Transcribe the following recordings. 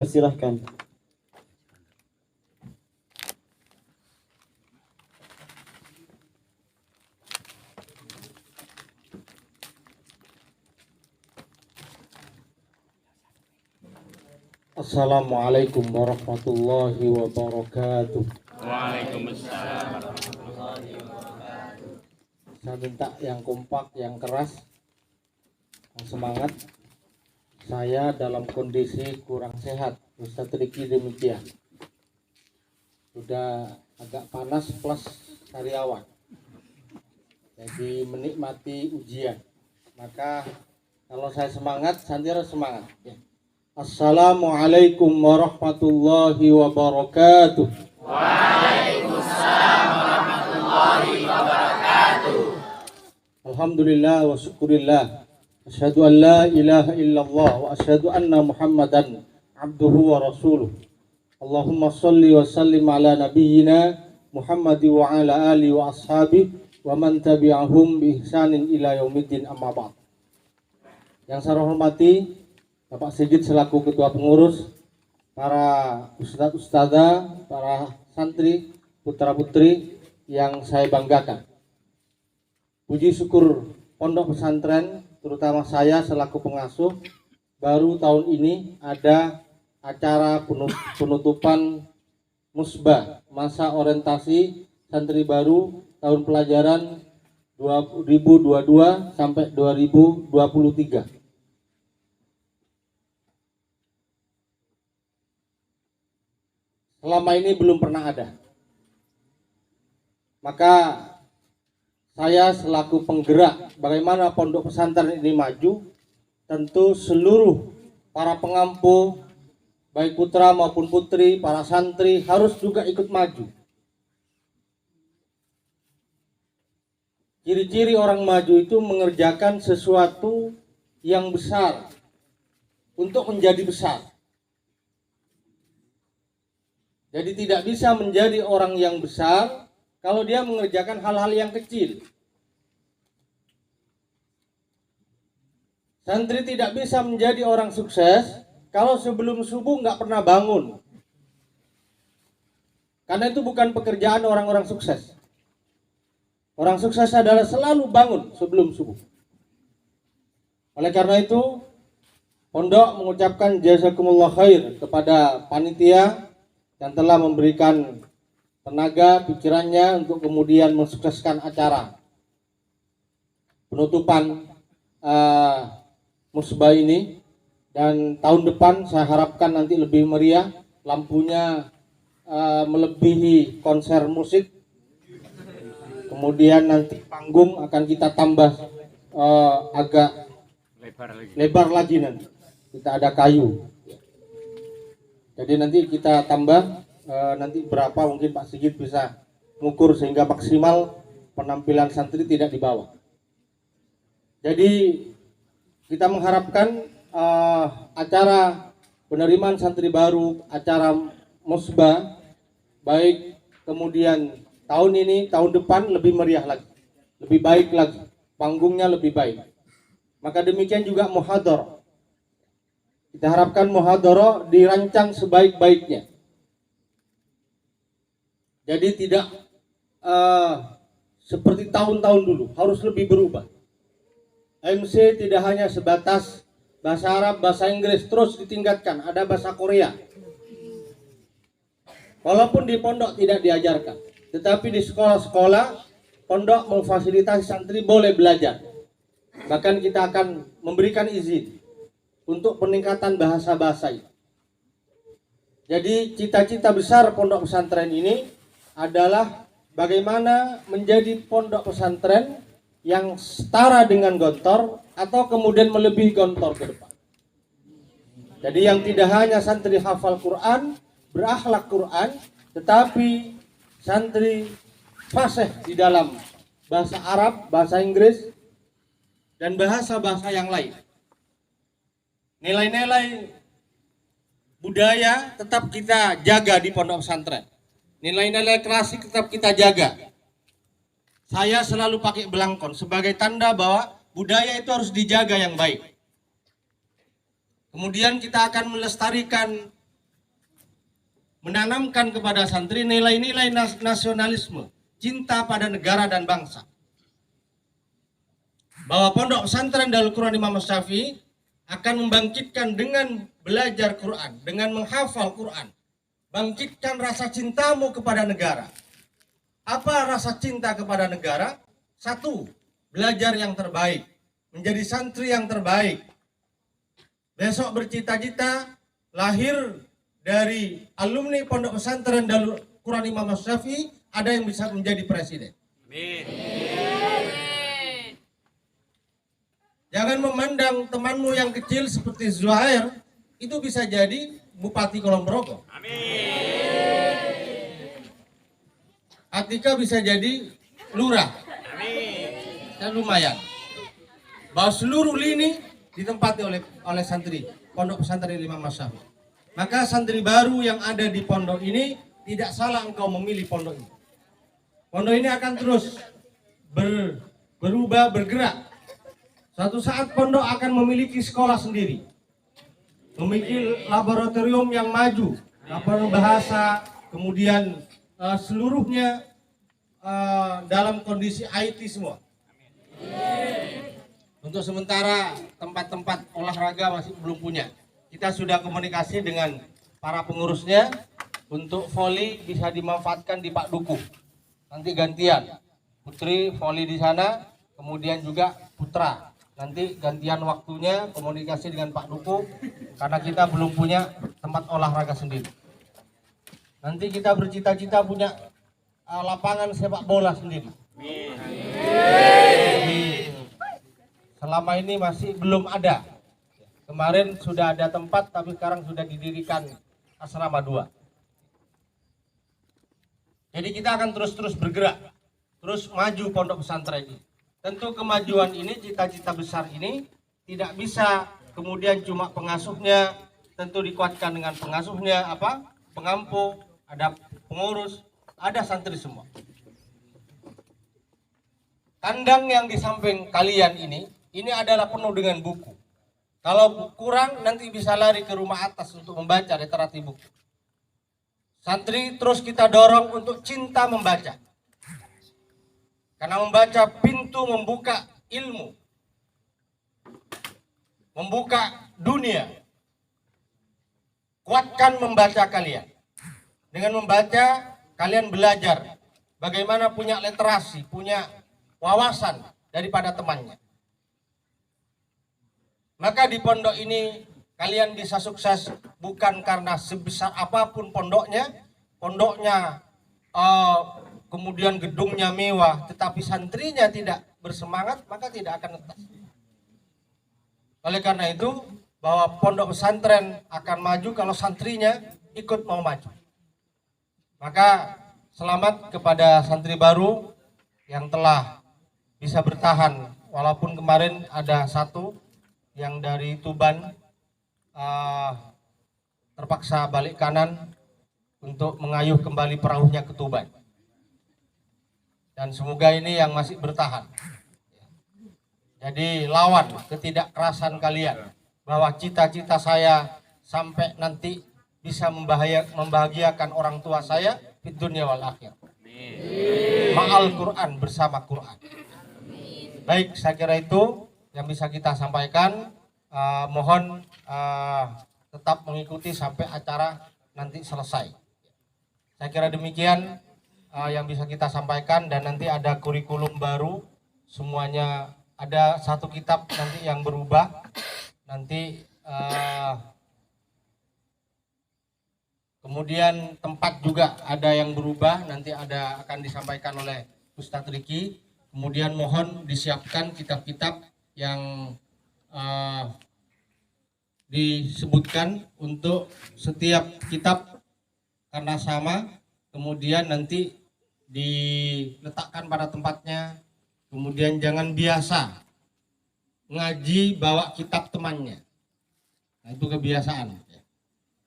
Silahkan. Assalamualaikum warahmatullahi wabarakatuh. Waalaikumsalam. Saya minta yang kompak, yang keras, yang semangat. Saya dalam kondisi kurang sehat, Ustaz Riki demikian. Sudah agak panas plus sariawan. Jadi menikmati ujian. Maka kalau saya semangat, Santi harus semangat. Ya. Assalamualaikum warahmatullahi wabarakatuh. Waalaikumsalam warahmatullahi wabarakatuh. Alhamdulillah wa syukurillah. Asyhadu an la ilaha illallah wa asyhadu anna Muhammadan abduhu wa rasuluh. Allahumma shalli wa sallim ala nabiyyina Muhammad wa ala alihi wa ashabihi wa man tabi'ahum bi ihsanin ila yaumiddin, amma ba'd. Yang saya hormati Bapak Sigit selaku ketua pengurus, para ustadz-ustadzah, para santri, putra-putri yang saya banggakan. Puji syukur pondok pesantren, terutama saya selaku pengasuh, baru tahun ini ada acara penutupan musbah masa orientasi santri baru tahun pelajaran 2022 sampai 2023. Selama ini belum pernah ada. Maka saya selaku penggerak bagaimana pondok pesantren ini maju, tentu seluruh para pengampu, baik putra maupun putri, para santri harus juga ikut maju. Ciri-ciri orang maju itu mengerjakan sesuatu yang besar untuk menjadi besar. Jadi tidak bisa menjadi orang yang besar kalau dia mengerjakan hal-hal yang kecil. Santri tidak bisa menjadi orang sukses kalau sebelum subuh nggak pernah bangun. Karena itu bukan pekerjaan orang-orang sukses. Orang sukses adalah selalu bangun sebelum subuh. Oleh karena itu, pondok mengucapkan jazakumullah khair kepada panitia yang telah memberikan tenaga pikirannya untuk kemudian mensukseskan acara penutupan musbah ini. Dan tahun depan saya harapkan nanti lebih meriah, lampunya melebihi konser musik, kemudian nanti panggung akan kita tambah agak lebar lagi, nanti kita ada kayu. Jadi nanti kita tambah nanti berapa mungkin Pak Sigit bisa mengukur sehingga maksimal penampilan santri tidak di bawah. Jadi kita mengharapkan acara penerimaan santri baru, acara musbah, baik kemudian tahun ini, tahun depan lebih meriah lagi, lebih baik lagi, panggungnya lebih baik. Maka demikian juga muhadharah. Kita harapkan muhadharah dirancang sebaik-baiknya. Jadi tidak seperti tahun-tahun dulu, harus lebih berubah. MC tidak hanya sebatas bahasa Arab, bahasa Inggris, terus ditingkatkan, ada bahasa Korea. Walaupun di pondok tidak diajarkan, tetapi di sekolah-sekolah pondok memfasilitasi santri boleh belajar. Bahkan kita akan memberikan izin untuk peningkatan bahasa-bahasa itu. Jadi cita-cita besar pondok pesantren ini adalah bagaimana menjadi pondok pesantren yang setara dengan Gontor atau kemudian melebihi Gontor ke depan. Jadi yang tidak hanya santri hafal Quran, berakhlak Quran, tetapi santri fasih di dalam bahasa Arab, bahasa Inggris, dan bahasa-bahasa yang lain. Nilai-nilai budaya tetap kita jaga di pondok pesantren. Nilai-nilai klasik tetap kita jaga. Saya selalu pakai belangkon sebagai tanda bahwa budaya itu harus dijaga yang baik. Kemudian kita akan melestarikan menanamkan kepada santri nilai-nilai nasionalisme, cinta pada negara dan bangsa. Bahwa Pondok Pesantren Darul Quran Imam Syafi'i akan membangkitkan dengan belajar Quran, dengan menghafal Quran. Bangkitkan rasa cintamu kepada negara. Apa rasa cinta kepada negara? Satu, belajar yang terbaik, menjadi santri yang terbaik. Besok bercita-cita lahir dari alumni Pondok Pesantren Darul Quran Imam Syafi'i ada yang bisa menjadi presiden. Amin. Jangan memandang temanmu yang kecil seperti Zuhair itu bisa jadi Bupati Kulon Progo. Amin. Atika bisa jadi lurah. Amin. Dan lumayan. Bahwa seluruh lini ditempati oleh santri Pondok Pesantren Imam Syafi'i. Maka santri baru yang ada di pondok ini tidak salah engkau memilih pondok ini. Pondok ini akan terus berubah, bergerak. Suatu saat pondok akan memiliki sekolah sendiri, memiliki laboratorium yang maju, laboratorium bahasa, kemudian seluruhnya dalam kondisi IT semua. Untuk sementara tempat-tempat olahraga masih belum punya. Kita sudah komunikasi dengan para pengurusnya untuk voli bisa dimanfaatkan di Pak Duku. Nanti gantian, Putri voli di sana, kemudian juga Putra. Nanti gantian waktunya komunikasi dengan Pak Duku karena kita belum punya tempat olahraga sendiri. Nanti kita bercita-cita punya lapangan sepak bola sendiri. Jadi, selama ini masih belum ada. Kemarin sudah ada tempat tapi sekarang sudah didirikan asrama 2. Jadi kita akan terus bergerak, terus maju pondok pesantren ini. Tentu kemajuan ini, cita-cita besar ini tidak bisa kemudian cuma pengasuhnya, tentu dikuatkan dengan pengasuhnya, pengampu, ada pengurus, ada santri semua. Kandang yang di samping kalian ini adalah penuh dengan buku. Kalau kurang nanti bisa lari ke rumah atas untuk membaca literasi buku. Santri terus kita dorong untuk cinta membaca. Karena membaca pintu membuka ilmu, membuka dunia. Kuatkan membaca kalian. Dengan membaca, kalian belajar bagaimana punya literasi, punya wawasan daripada temannya. Maka di pondok ini kalian bisa sukses bukan karena sebesar apapun pondoknya kemudian gedungnya mewah, tetapi santrinya tidak bersemangat, maka tidak akan entas. Oleh karena itu, bahwa pondok pesantren akan maju kalau santrinya ikut mau maju. Maka selamat kepada santri baru yang telah bisa bertahan, walaupun kemarin ada satu yang dari Tuban terpaksa balik kanan untuk mengayuh kembali perahunya ke Tuban. Dan semoga ini yang masih bertahan. Jadi lawan ketidakkerasan kalian bahwa cita-cita saya sampai nanti bisa membahagiakan orang tua saya di dunia wal akhir. Ma'al Quran, bersama Quran. Baik, saya kira itu yang bisa kita sampaikan. Mohon tetap mengikuti sampai acara nanti selesai. Saya kira demikian yang bisa kita sampaikan, dan nanti ada kurikulum baru, semuanya ada satu kitab nanti yang berubah, nanti kemudian tempat juga ada yang berubah, nanti akan disampaikan oleh Ustadz Riki. Kemudian mohon disiapkan kitab-kitab yang disebutkan untuk setiap kitab karena sama, kemudian nanti diletakkan pada tempatnya. Kemudian jangan biasa ngaji bawa kitab temannya, nah, itu kebiasaan.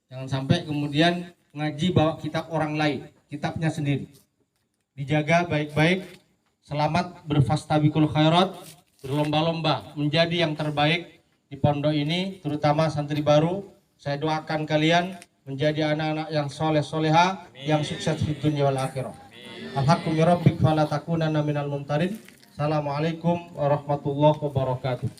Jangan sampai kemudian ngaji bawa kitab orang lain, kitabnya sendiri. Dijaga baik-baik. Selamat berfastabiqul khairat, berlomba-lomba menjadi yang terbaik di pondok ini, terutama santri baru. Saya doakan kalian menjadi anak-anak yang soleh soleha, yang sukses di dunia wal akhirah. Alhaqqu min rabbik fala takunanna minal mumtarin. Assalamualaikum warahmatullahi wabarakatuh.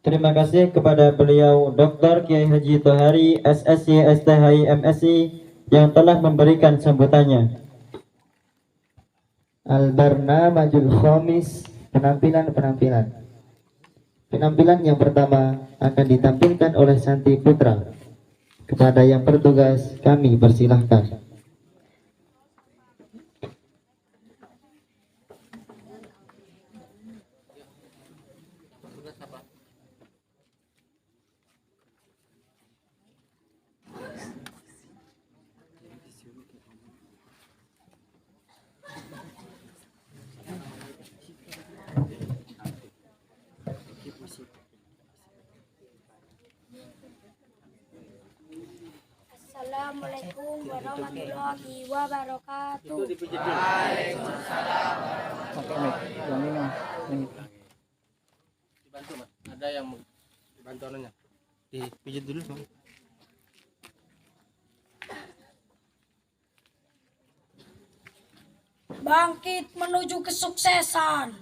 Terima kasih kepada beliau Dr. Kiai Haji Tohari SSC STHI MSI yang telah memberikan sambutannya. Al-Barnamajul Khamis, penampilan yang pertama akan ditampilkan oleh Santi Putra. Kepada yang bertugas kami persilahkan. Assalamualaikum warahmatullahi wabarakatuh. Dibantu, Mas. Ada yang bantu anunya. Dipijit dulu, Bang. Bangkit menuju kesuksesan.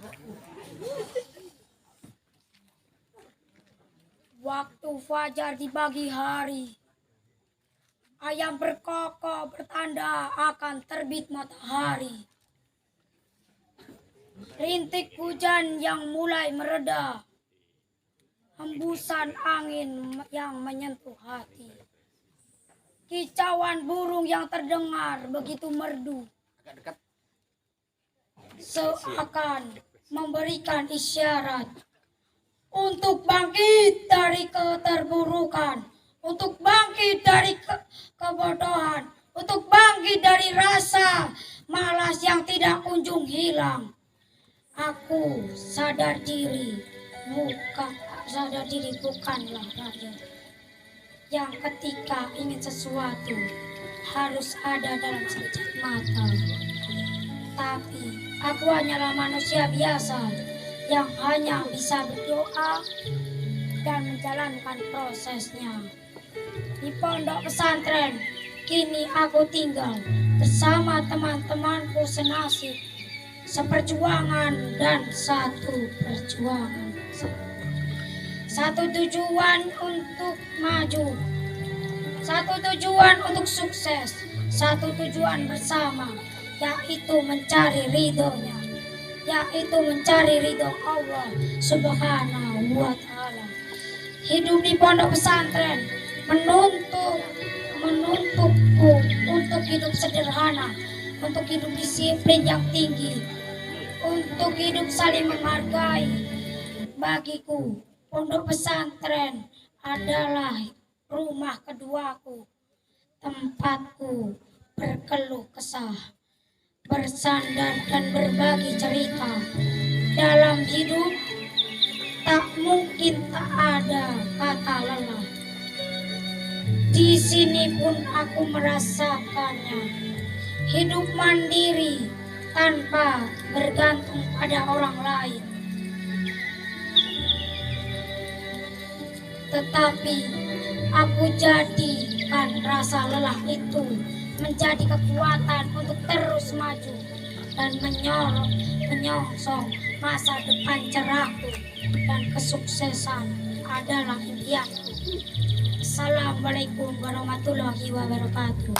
Waktu fajar di pagi hari. Ayam berkokok bertanda akan terbit matahari. Rintik hujan yang mulai mereda. Hembusan angin yang menyentuh hati. Kicauan burung yang terdengar begitu merdu. Seakan memberikan isyarat untuk bangkit dari keterburukan. Untuk bangkit dari kebodohan, untuk bangkit dari rasa malas yang tidak kunjung hilang. Aku sadar diri bukanlah raja yang ketika ingin sesuatu harus ada dalam sekejap mata. Tapi aku hanyalah manusia biasa yang hanya bisa berdoa dan menjalankan prosesnya. Di pondok pesantren, kini aku tinggal bersama teman-temanku senasib, seperjuangan dan satu perjuangan. Satu tujuan untuk maju, satu tujuan untuk sukses, satu tujuan bersama, yaitu mencari ridhonya, yaitu mencari ridho Allah Subhanahu wa Ta'ala. Hidup di pondok pesantren menuntutku untuk hidup sederhana, untuk hidup disiplin yang tinggi, untuk hidup saling menghargai. Bagiku, pondok pesantren adalah rumah keduaku, tempatku berkeluh kesah, bersandar dan berbagi cerita. Dalam hidup tak mungkin tak ada kata lelah. Di sini pun aku merasakannya. Hidup mandiri tanpa bergantung pada orang lain. Tetapi aku jadikan rasa lelah itu menjadi kekuatan untuk terus maju dan menyongsong masa depan cerahku, dan kesuksesan adalah impianku. Assalamualaikum warahmatullahi wabarakatuh.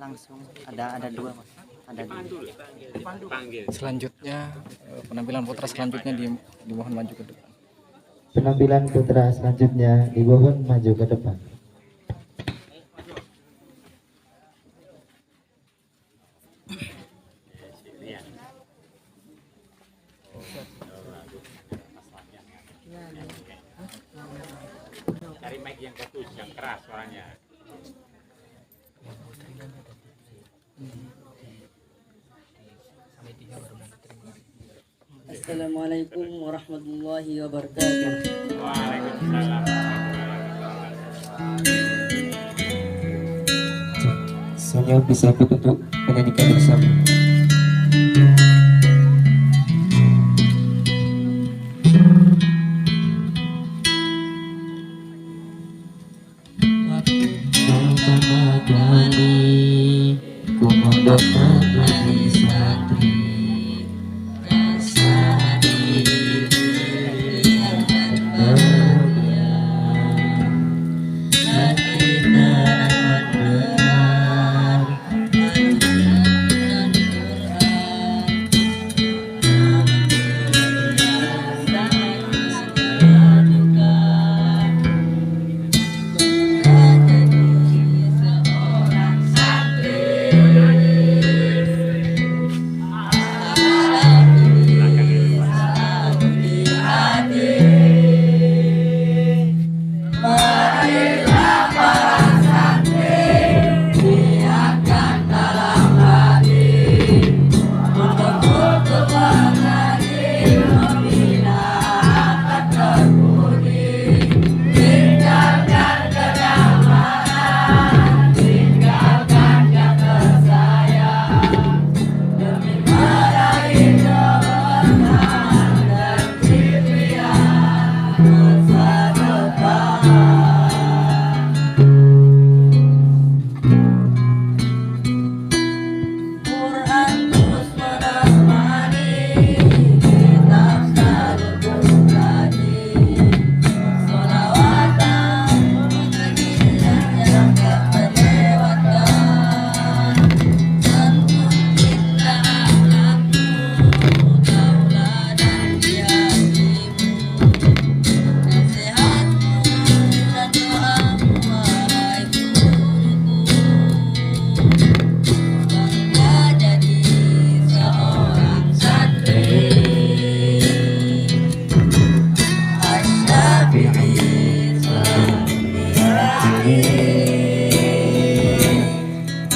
langsung ada dua, Mas. Ada dua. Selanjutnya penampilan putra selanjutnya dimohon maju ke depan. Penampilan putra selanjutnya dimohon maju ke depan. Cari mic yang ketus, yang keras suaranya. Assalamualaikum warahmatullahi wabarakatuh. Waalaikumsalam. Saya bisa untuk menyanyikan bersama. Pertama kali ku mondok menjadi santri, rasa diri yang bahagia, hati terang benar, dan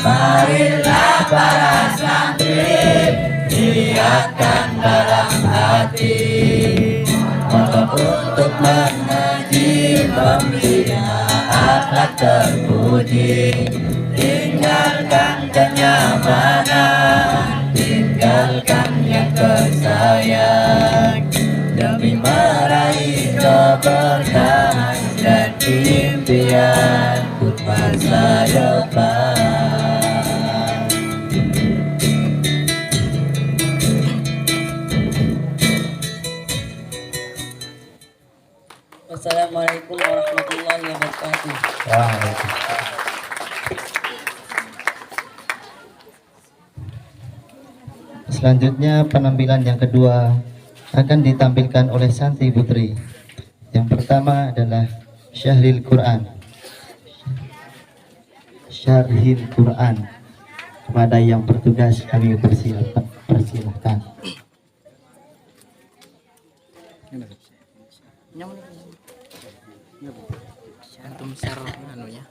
marilah para santri niatkan dalam hati untuk mengaji pembina akhlak terpuji, tinggalkan kenyamanan, tinggalkan yang tersayang demi meraih keberkahan dan impian masa depan. Wassalamualaikum warahmatullahi wabarakatuh. Selanjutnya penampilan yang kedua akan ditampilkan oleh santri putri. Yang pertama adalah Syahril Quran. Syarhil Quran. Kepada yang bertugas kami persilahkan. Antum share anunya.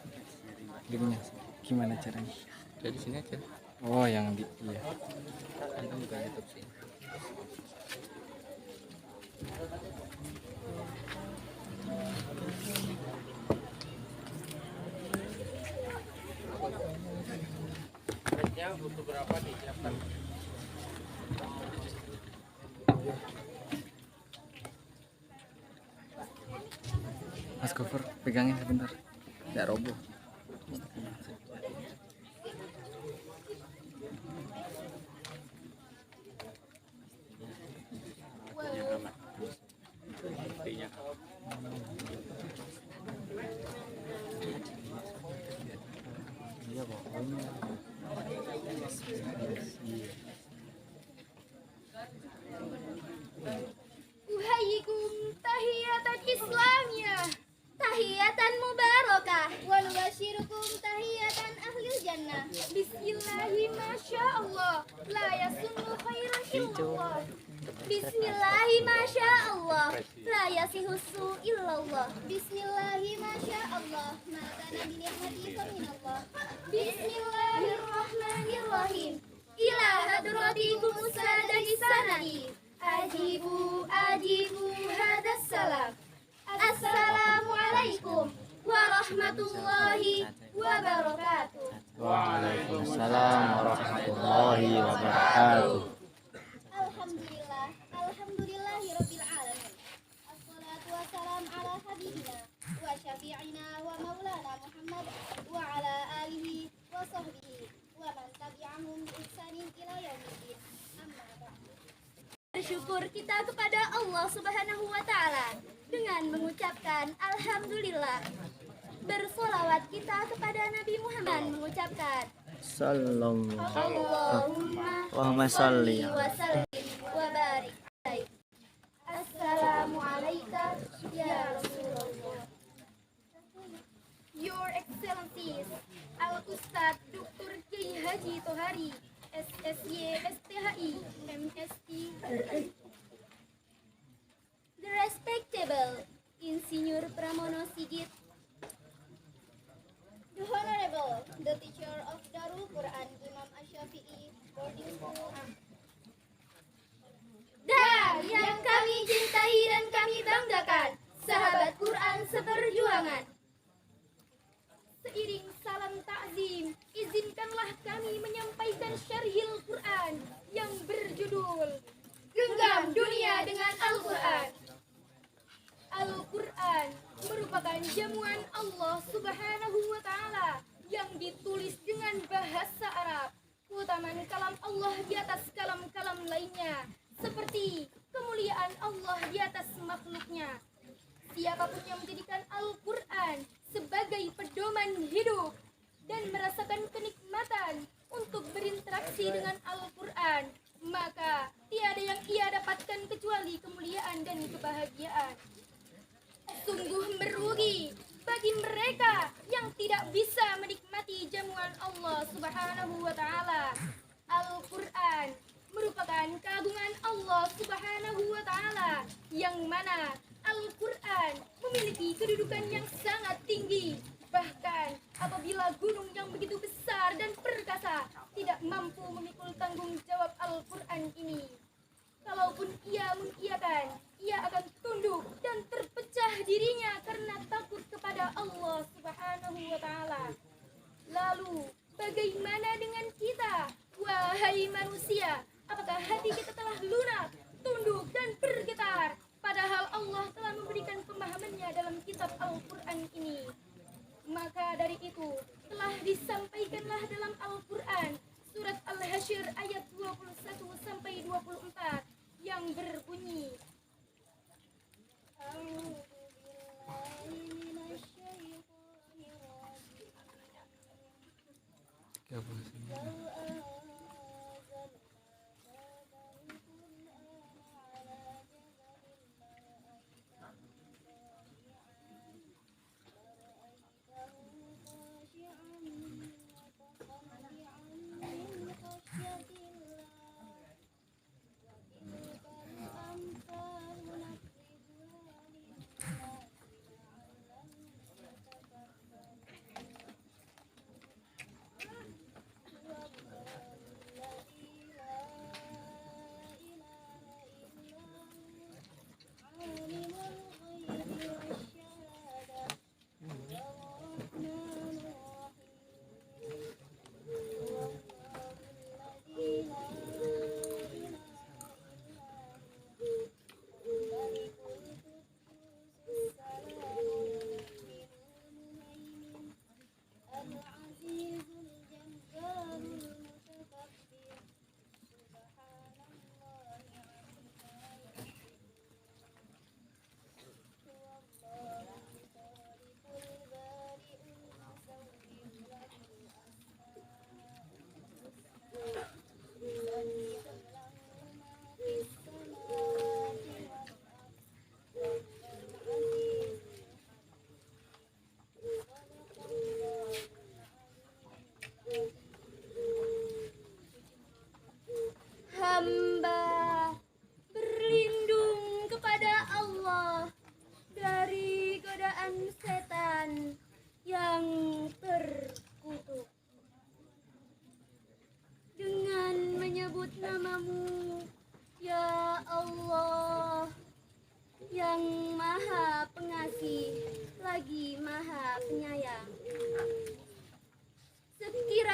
Linknya gimana caranya? Dari sini aja. Oh, yang di iya. Antum buka YouTube sih. Butuh berapa nih? Mas cover pegangin sebentar. Tidak roboh. Uhayyikum tahiyatan Islamiyah, tahiyatan mubarakah, wa nubashirukum tahiyatan ahlil jannah. Bismillahi masyaallah, la yasunnu khairan illallah. Bismillahi masyaallah, la yasihu su illallah. Bismillahi masyaallah. Allah, ma kana bi ni'mati fa min Allah. Bismillahirrahmanirrahim. Ila hadratikum sadati sanadi. Ajibu hadas salam. Assalamualaikum warahmatullahi wabarakatuh. Waalaikumsalam warahmatullahi wabarakatuh. Alhamdulillahirabbil alamin. Assalatu wassalam ala habibina wa syafi'ina wa maulana Muhammad wa ala alihi wa sahbihi wa man tabi'ahum bi ihsanin ila yaumiddin. Amma ba'du. Bersyukur kita kepada Allah Subhanahu wa taala dengan mengucapkan alhamdulillah. Bersolawat kita kepada Nabi Muhammad mengucapkan Allahumma sholli wa sallim wa barik alaih. Assalamualaikum ya Rasulullah. Your Excellencies, Al-Ustadz Dr. Kiai Haji Tohari, SSY, STHI, MSc, the respectable Insinyur Pramono Sigit, the Honorable, the teacher of Darul Quran Imam Asy-Syafi'i Boarding School, dan yang kami cintai dan kami banggakan, sahabat Quran seperjuangan. Seiring salam takzim, izinkanlah kami menyampaikan syarhil Quran yang berjudul Genggam Dunia dengan Al-Quran. Al-Quran merupakan jamuan Allah Subhanahu wa taala yang ditulis dengan bahasa Arab. Keutamaan kalam Allah di atas kalam-kalam lainnya, seperti kemuliaan Allah di atas makhluknya. Siapapun yang menjadikan Al-Quran sebagai pedoman hidup dan merasakan kenikmatan untuk berinteraksi dengan Al-Quran, maka tiada yang ia dapatkan kecuali kemuliaan dan kebahagiaan. Sungguh merugi bagi mereka yang tidak bisa menikmati jamuan Allah Subhanahu wa taala. Al-Quran merupakan keagungan Allah Subhanahu wa taala, yang mana Al-Quran memiliki kedudukan yang sangat tinggi. Bahkan apabila gunung yang begitu besar dan perkasa tidak mampu memikul tanggung jawab Al-Quran ini, kalaupun ia mengiyakan, ia akan tunduk dan terpecah dirinya karena takut kepada Allah Subhanahu wa taala. Lalu bagaimana dengan kita, wahai manusia? Apakah hati kita telah lunak, tunduk dan bergetar, padahal Allah telah memberikan pemahamannya dalam kitab Al-Quran ini? Maka dari itu telah disampaikanlah dalam Al-Quran surat Al-Hasyr ayat 21 sampai 24 yang berbunyi,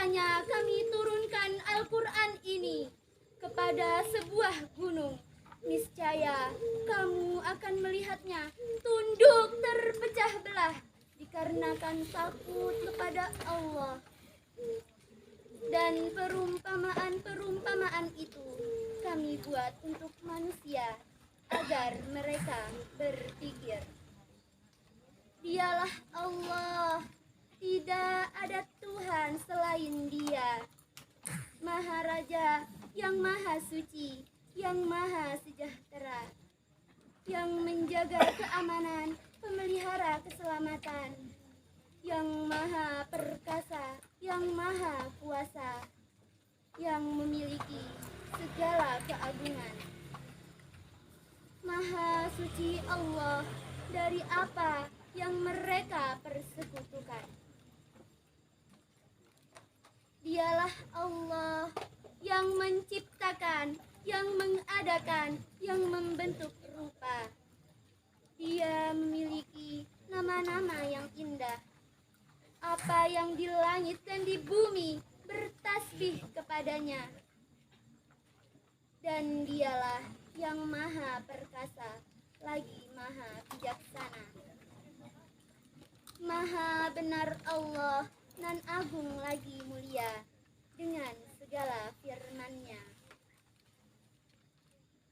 Makanya kami turunkan Al-Quran ini kepada sebuah gunung. Niscaya kamu akan melihatnya tunduk terpecah belah dikarenakan takut kepada Allah. Dan perumpamaan-perumpamaan itu kami buat untuk manusia agar mereka berpikir. Dialah Allah, tidak ada Tuhan selain Dia. Maharaja yang maha suci, yang maha sejahtera, yang menjaga keamanan, pemelihara keselamatan, yang maha perkasa, yang maha kuasa, yang memiliki segala keagungan. Maha suci Allah dari apa yang mereka persekutukan. Dialah Allah yang menciptakan, yang mengadakan, yang membentuk rupa. Dia memiliki nama-nama yang indah. Apa yang di langit dan di bumi bertasbih kepadanya. Dan dialah yang maha perkasa, lagi maha bijaksana. Maha benar Allah, nan agung lagi mulia, dengan segala firman-Nya.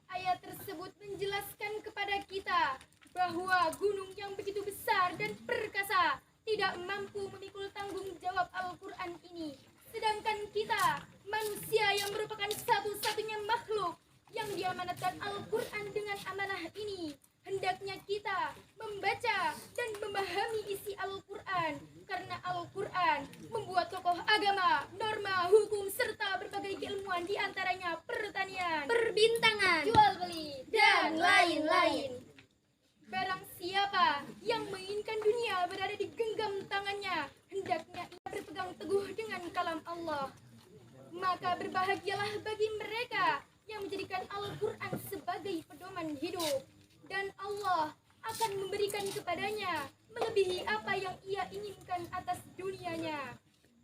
Ayat tersebut menjelaskan kepada kita bahwa gunung yang begitu besar dan perkasa tidak mampu memikul tanggung jawab Al-Quran ini. Sedangkan kita, manusia yang merupakan satu-satunya makhluk yang diamanatkan Al-Quran dengan amanah ini, hendaknya kita membaca dan memahami isi Al-Quran, karena Al-Quran membuat tokoh agama, norma, hukum, serta berbagai keilmuan, diantaranya pertanian, perbintangan, jual beli, dan lain-lain. Barang siapa yang menginginkan dunia berada di genggam tangannya, hendaknya ia berpegang teguh dengan kalam Allah. Maka berbahagialah bagi mereka yang menjadikan Al-Quran sebagai pedoman hidup. Dan Allah akan memberikan kepadanya melebihi apa yang ia inginkan atas dunianya.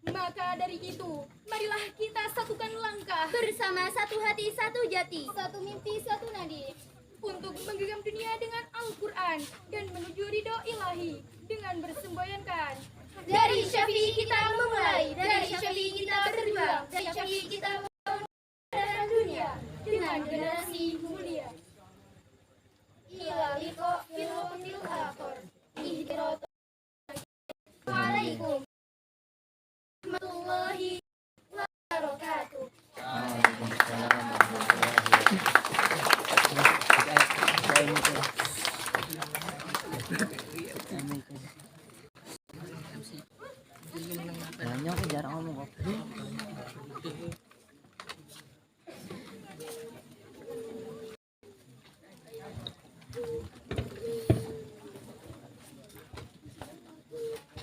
Maka dari itu, marilah kita satukan langkah bersama, satu hati, satu jati, satu mimpi, satu nadi, untuk menggenggam dunia dengan Al-Quran dan menuju ridho ilahi dengan bersemboyankan. Dari Syafi'i kita memulai, dari Syafi'i kita berjuang, dari Syafi'i kita membangun dunia dengan generasi mulia. Ila liqa fil waqtil akhir. Ihdiratu. Waalaikum warahmatullahi wabarakatuh. Banyak aku jarang ngomong kok.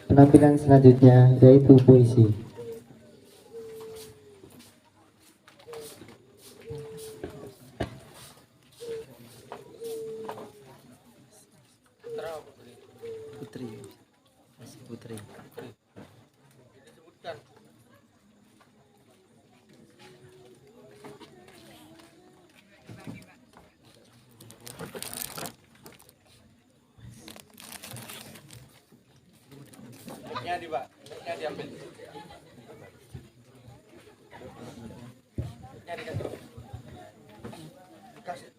Penampilan selanjutnya yaitu puisi. Putri. Masih Putri. Mic-nya di Pak, mic-nya diambil. Mic-nya dikasih. Dikasih.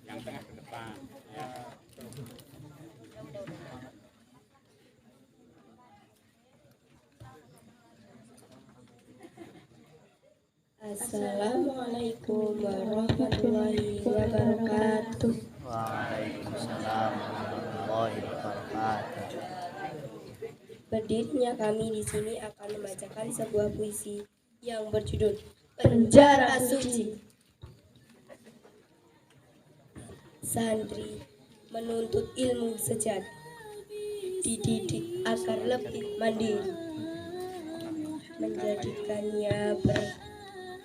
Yang tengah ke depan. Ya. Assalamualaikum warahmatullahi wabarakatuh. Waalaikumsalam warahmatullahi wabarakatuh. Berdirinya kami di sini akan membacakan sebuah puisi yang berjudul Penjara suci. Santri menuntut ilmu sejati, dididik agar lebih mandiri, menjadikannya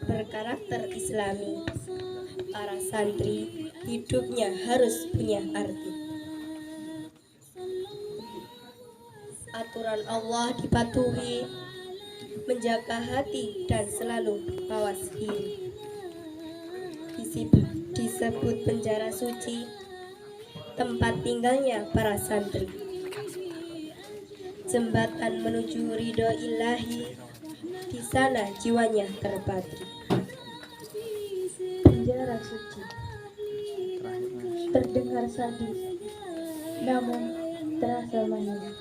berkarakter islami. Para santri hidupnya harus punya arti. Aturan Allah dipatuhi, menjaga hati dan selalu mawas diri. Disebut penjara suci, tempat tinggalnya para santri. Jembatan menuju ridho ilahi, di sana jiwanya terpatri. Penjara suci terdengar sadis, namun terasa manis.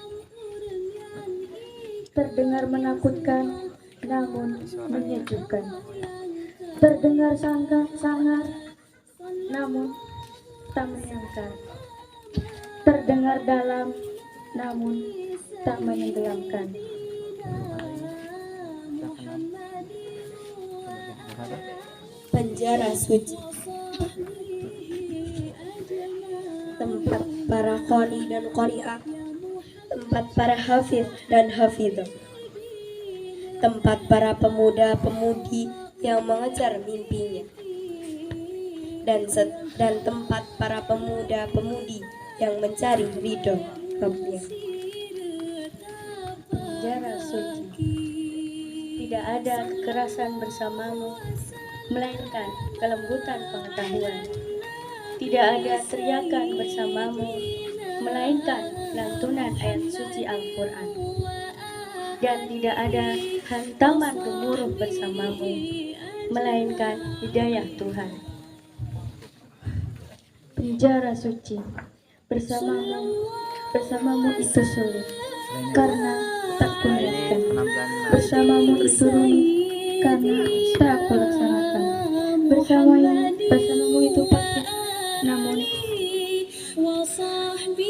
Terdengar menakutkan, namun menyejukkan. Terdengar sangar, namun tak menyenangkan. Terdengar dalam, namun tak menenggelamkan. Penjara suci, tempat para qori dan qori'ah, tempat para hafiz dan hafidhah, tempat para pemuda-pemudi yang mengejar mimpinya, dan tempat para pemuda-pemudi yang mencari ridho Rabbnya. Penjara suci, tidak ada kekerasan bersamamu, melainkan kelembutan pengetahuan. Tidak ada teriakan bersamamu, melainkan lantunan ayat suci Al-Quran. Dan tidak ada hantaman gemuruh bersamamu, melainkan hidayah Tuhan. Penjara suci, bersamamu itu sulit, karena tak kulihatkan. Bersamamu itu rumit, karena tak aku laksanakan. Bersamamu itu pahit, namun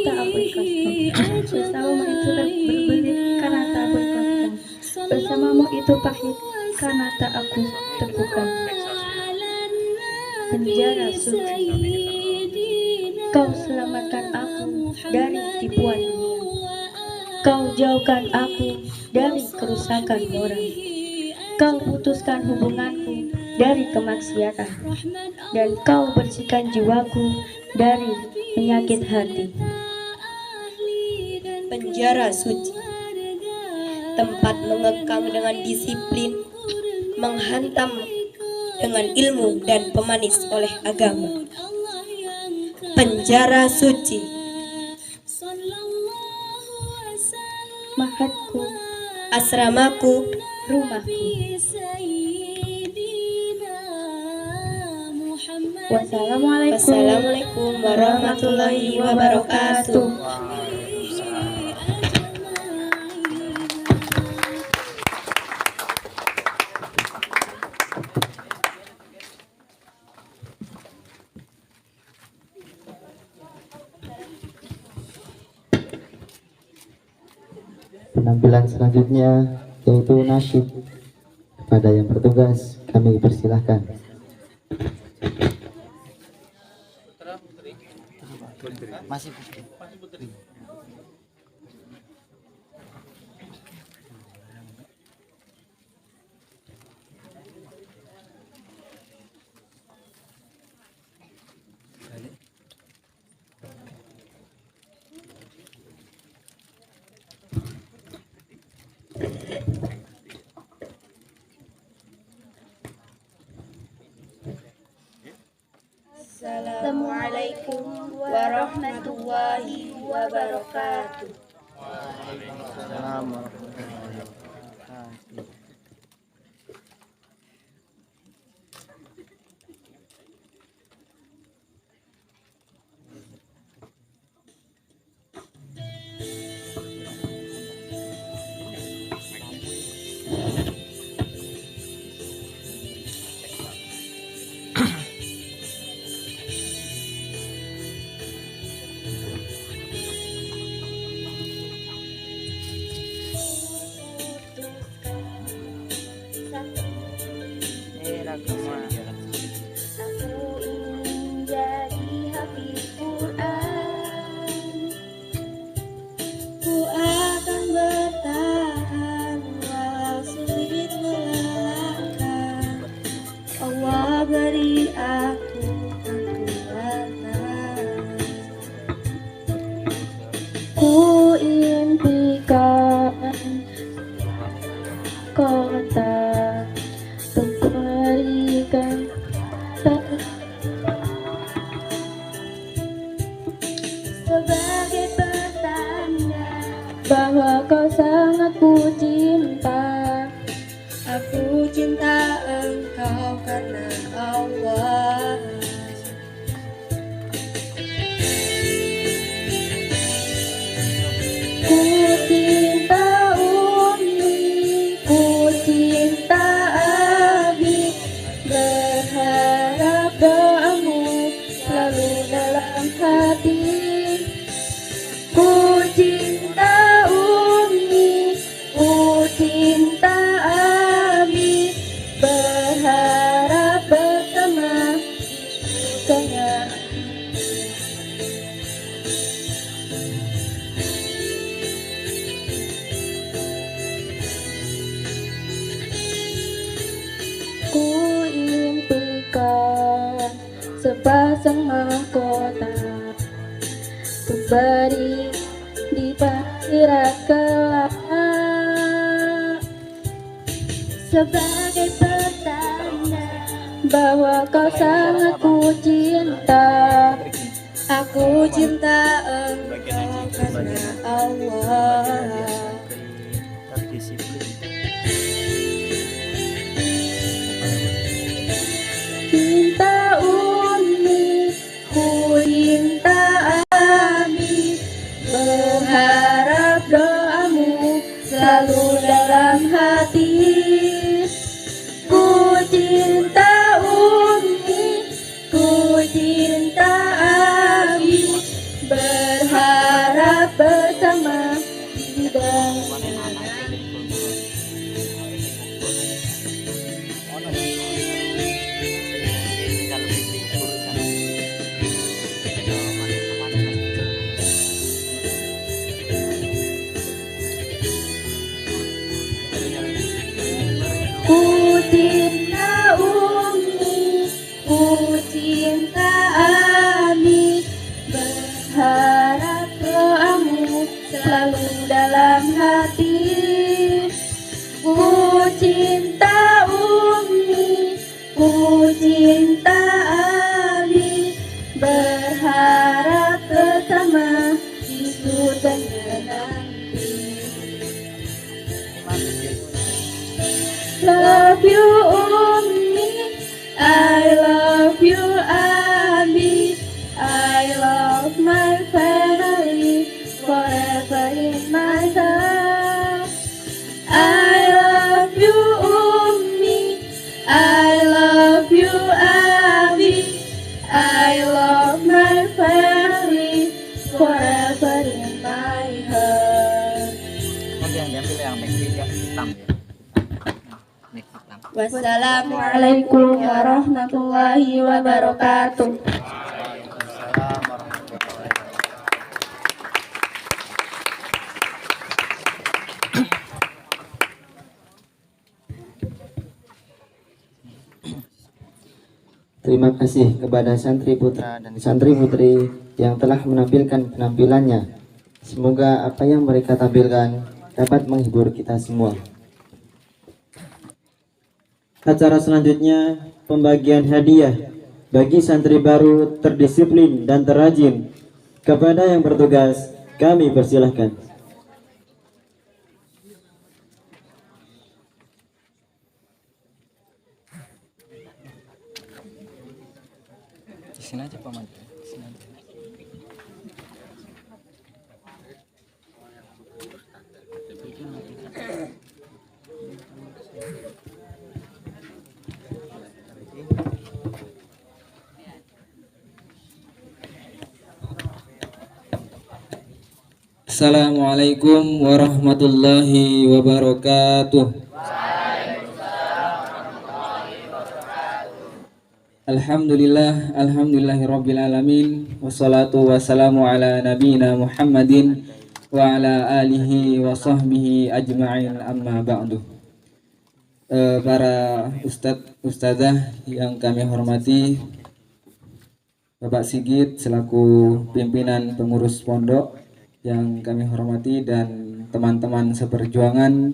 tak aku ikhlaskan. Bersamamu itu berbelit, karena tak aku ikhlaskan. Bersamamu itu pahit, karena tak aku teguhkan. Penjara suci, kau selamatkan aku dari tipuan dunia. Kau jauhkan aku dari kerusakan orang. Kau putuskan hubunganku dari kemaksiatan, dan kau bersihkan jiwaku dari penyakit hati. Penjara suci, tempat mengekang dengan disiplin, menghantam dengan ilmu dan pemanis oleh agama. Penjara suci, Mahatku, asramaku, rumahku. Wassalamualaikum warahmatullahi wabarakatuh. Penampilan selanjutnya yaitu nasyid. Kepada yang bertugas kami persilahkan. Masih putri. Assalamualaikum warahmatullahi wabarakatuh. Waalaikumsalam warahmatullahi wabarakatuh. mahkota untuk berikan sebagai pertanda bahwa kau sangat ku cinta. Aku cinta engkau karena Allah. Ku cinta Umi, ku cinta Abi, berharap doamu selalu dalam hati. Ku cinta Umi, ku cinta Abi, berharap bersama saya. Ku impikan sepasang mahkota untuk beri di akhirat kelak sebagai pertanda bahwa kau sangat ku cinta. Aku cinta engkau karena Allah. Cinta Umi, ku cinta Abi, berharap doamu selalu dalam hati. Ku cinta Umi, ku cinta Abi, berharap bersama di dalam Ku cinta Umi, ku cinta Abi, berharap doamu selalu dalam hati. Ku cinta Umi, ku cinta Abi, berharap bersama di surganya nanti. Love you Umi, I love you Abi, I love my family, forever in my heart. I love you Umi, I love you Abi, I love my family, forever in my heart. Nanti yang diambil yang make hitam ya. Wassalamualaikum warahmatullahi wabarakatuh. Terima kasih kepada santri putra dan santri putri yang telah menampilkan penampilannya. Semoga apa yang mereka tampilkan dapat menghibur kita semua. Acara selanjutnya pembagian hadiah bagi santri baru terdisiplin dan terrajin. Kepada yang bertugas kami persilahkan. Di sini aja Pak Maju. Di sini aja. Assalamualaikum warahmatullahi wabarakatuh. Alhamdulillah, alhamdulillahirabbil alamin, wassalatu wassalamu ala nabiyina Muhammadin wa ala alihi wa sahbihi ajma'in, amma ba'du. Para ustadzah yang kami hormati, Bapak Sigit selaku pimpinan pengurus pondok yang kami hormati, dan teman-teman seperjuangan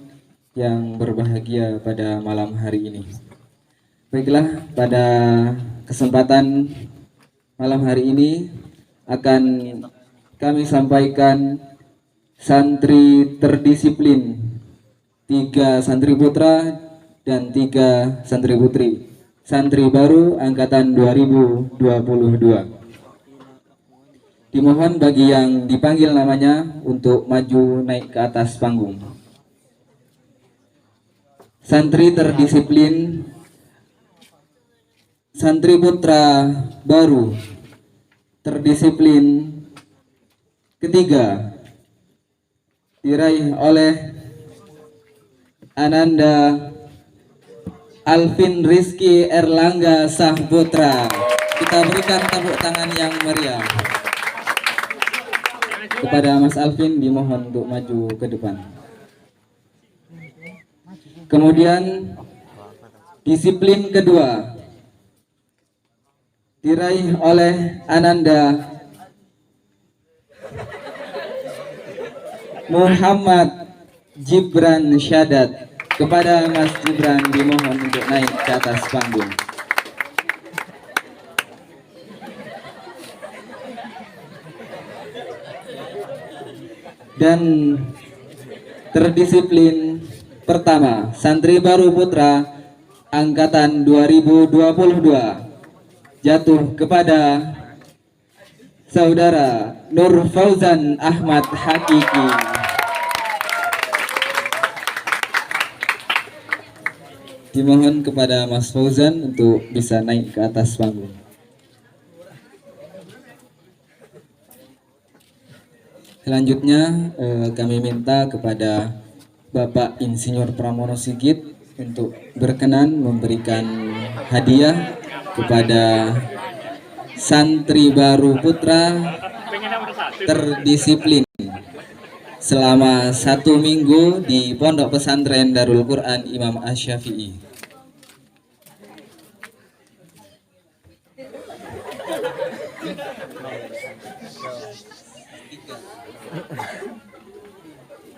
yang berbahagia pada malam hari ini. Baiklah, pada kesempatan malam hari ini akan kami sampaikan santri terdisiplin, 3 santri putra dan 3 santri putri, santri baru angkatan 2022. Dimohon bagi yang dipanggil namanya untuk maju naik ke atas panggung. Santri terdisiplin, santri putra baru terdisiplin ketiga diraih oleh Ananda Alvin Rizky Erlangga Sahputra. Kita berikan tepuk tangan yang meriah. Kepada Mas Alvin dimohon untuk maju ke depan. Kemudian disiplin kedua diraih oleh Ananda Muhammad Gibran Syadat. Kepada Mas Gibran dimohon untuk naik ke atas panggung. Dan terdisiplin pertama, santri baru putra angkatan 2022 jatuh kepada saudara Nur Fauzan Ahmad Hakiki. Dimohon kepada Mas Fauzan untuk bisa naik ke atas panggung. Selanjutnya kami minta kepada Bapak Insinyur Pramono Sigit untuk berkenan memberikan hadiah kepada santri baru putra terdisiplin selama 1 minggu di Pondok Pesantren Darul Quran Imam Asy-Syafi'i.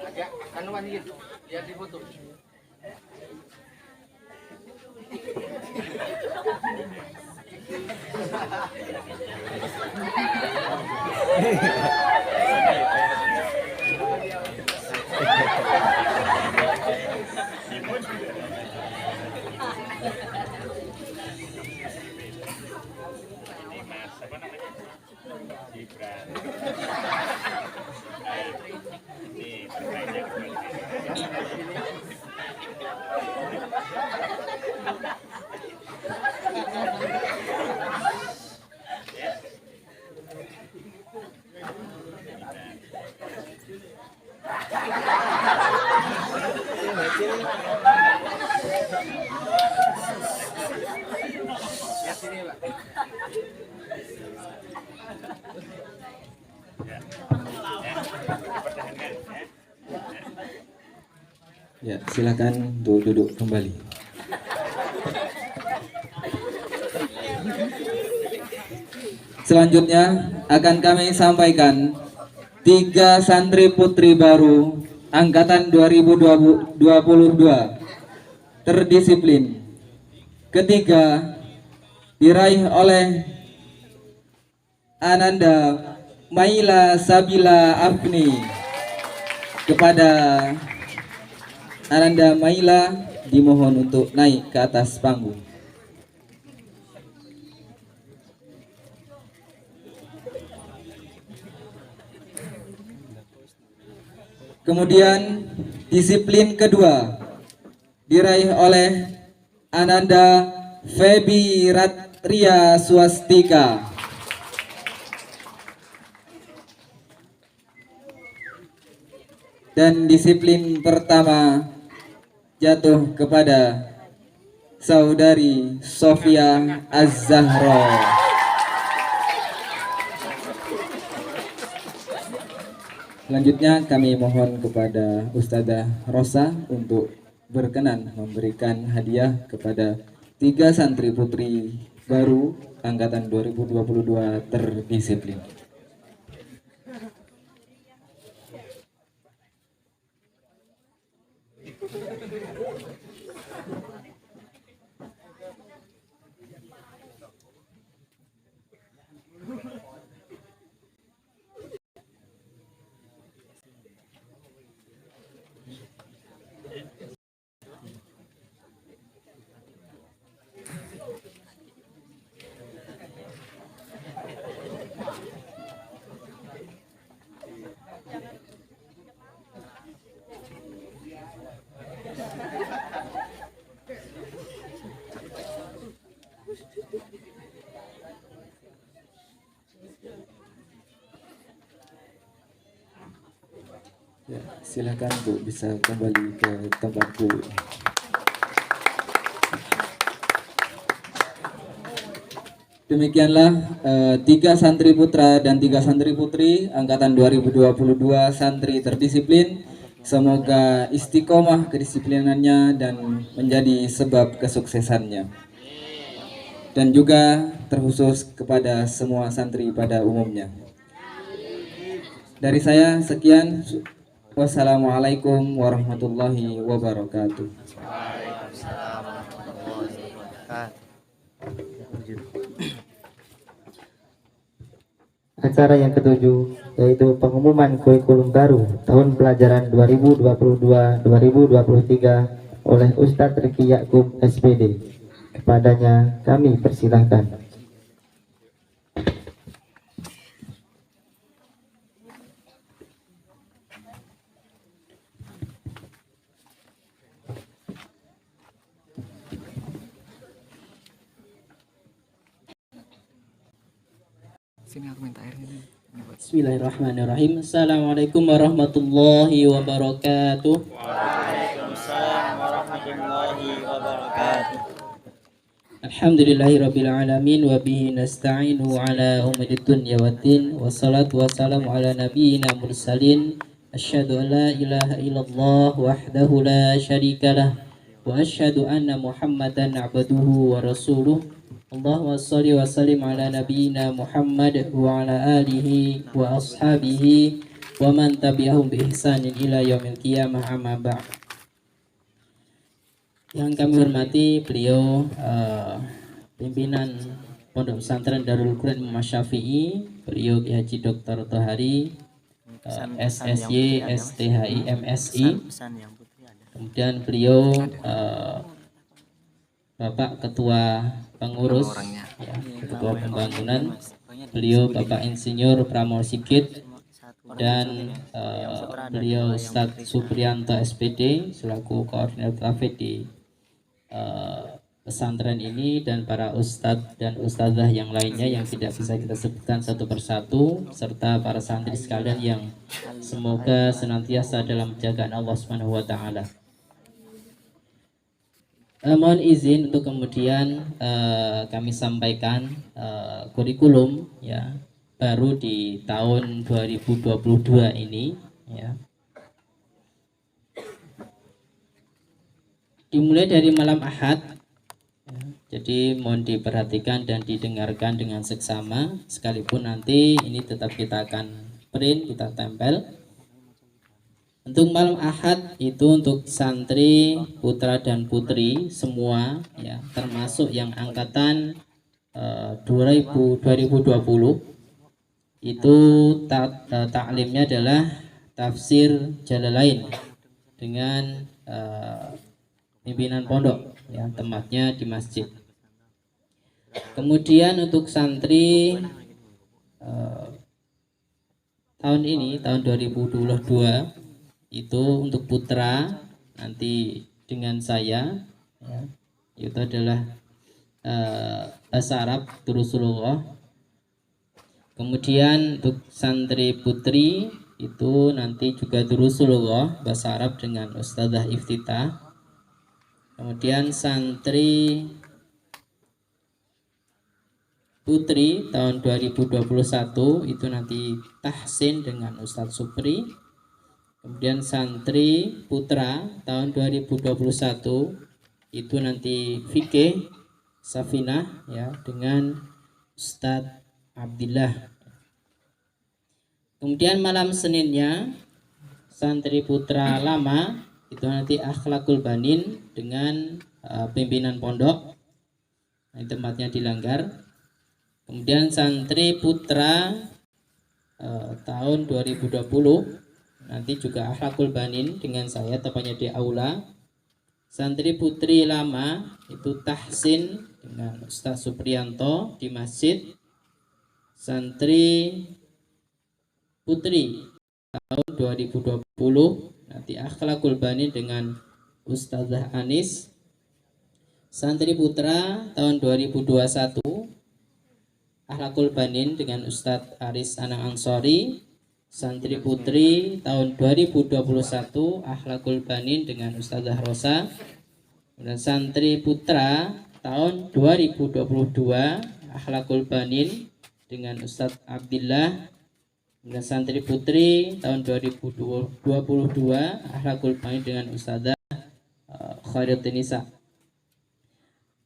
Agak kanuan gitu, biar difoto. Ya, silakan untuk duduk kembali. Selanjutnya akan kami sampaikan 3 santri putri baru angkatan 2022 terdisiplin. Ketiga diraih oleh Ananda Maila Sabila Afni. Kepada Ananda Maila dimohon untuk naik ke atas panggung. Kemudian disiplin kedua diraih oleh Ananda Febi Ratria Swastika. Dan disiplin pertama jatuh kepada saudari Sofia Az-Zahra. Selanjutnya kami mohon kepada Ustadzah Rosa untuk berkenan memberikan hadiah kepada 3 santri putri baru angkatan 2022 terdisiplin. Ya, silakan Bu bisa kembali ke tempat Bu. Demikianlah 3 santri putra dan 3 santri putri angkatan 2022 santri terdisiplin. Semoga istiqomah kedisiplinannya dan menjadi sebab kesuksesannya. Dan juga terkhusus kepada semua santri pada umumnya. Dari saya sekian. Wassalamualaikum warahmatullahi wabarakatuh. Waalaikumsalam warahmatullahi wabarakatuh. Acara yang ketujuh yaitu pengumuman kurikulum baru tahun pelajaran 2022-2023 oleh Ustadz Riki Yakub SPD. Kepadanya kami persilahkan. Sini aku minta air ini. Bismillahirrahmanirrahim. Assalamualaikum warahmatullahi wabarakatuh. Waalaikumsalam warahmatullahi wabarakatuh. Alhamdulillahirabbil alamin wa bihi nasta'inu ala umurid dunya waddin wassalatu wassalamu ala nabiyyina mursalin asyhadu an la ilaha illallah wahdahu la syarikalah wa asyhadu anna muhammadan abduhu wa rasuluh. Allahumma sholli wa sallim ala nabiyyina Muhammad wa ala alihi wa ashabihi wa man tabi'ahum bi ihsanin ila yaumil qiyamah amma ba'd. Yang kami hormati beliau pimpinan Pondok Pesantren Darul Quran Imam Syafi'i, beliau Ki Haji Dr. Tohari SSY STHI MSI. Kemudian beliau Bapak Ketua Pengurus ya, Ketua Pembangunan, beliau Bapak Insinyur Pramono Sigit, dan beliau Ustadz Supriyanto SPD selaku koordinator AFED di pesantren ini, dan para ustadz dan ustadzah yang lainnya yang tidak bisa kita sebutkan satu persatu, serta para santri sekalian yang semoga senantiasa dalam penjagaan Allah Subhanahu wa taala. Mohon izin untuk kemudian kami sampaikan kurikulum ya baru di tahun 2022 ini ya. Dimulai dari malam Ahad ya, jadi mohon diperhatikan dan didengarkan dengan seksama, sekalipun nanti ini tetap kita akan print, kita tempel. Untuk malam Ahad itu untuk santri putra dan putri semua ya, termasuk yang angkatan 2020 itu taklimnya adalah tafsir Jalalain dengan pimpinan pondok ya, tempatnya di masjid. Kemudian untuk santri tahun ini tahun 2022 itu untuk putra nanti dengan saya ya, itu adalah bahasa Arab Durusulullah. Kemudian untuk santri putri itu nanti juga Durusulullah bahasa Arab dengan Ustadzah Iftitah. Kemudian santri putri tahun 2021 itu nanti Tahsin dengan Ustadz Supri. Kemudian santri putra tahun 2021 itu nanti Fikih Safinah ya dengan Ustadz Abdillah. Kemudian malam Seninnya santri putra lama itu nanti akhlakul banin dengan pimpinan pondok. Nah, tempatnya di Langgar. Kemudian santri putra tahun 2020 nanti juga akhlakul banin dengan saya, tepatnya di aula. Santri putri lama itu tahsin dengan Ustaz Supriyanto di masjid. Santri putri tahun 2020 nanti akhlakul banin dengan Ustazah Anis. Santri putra tahun 2021 akhlakul banin dengan Ustadz Aris Anang Ansori. Santri putri tahun 2021 akhlakul banin dengan Ustazah Rosa. Dan santri putra tahun 2022 akhlakul banin dengan Ustadz Abdillah. Dan santri putri tahun 2022 akhlakul banin dengan Ustazah Khairutin Nisa.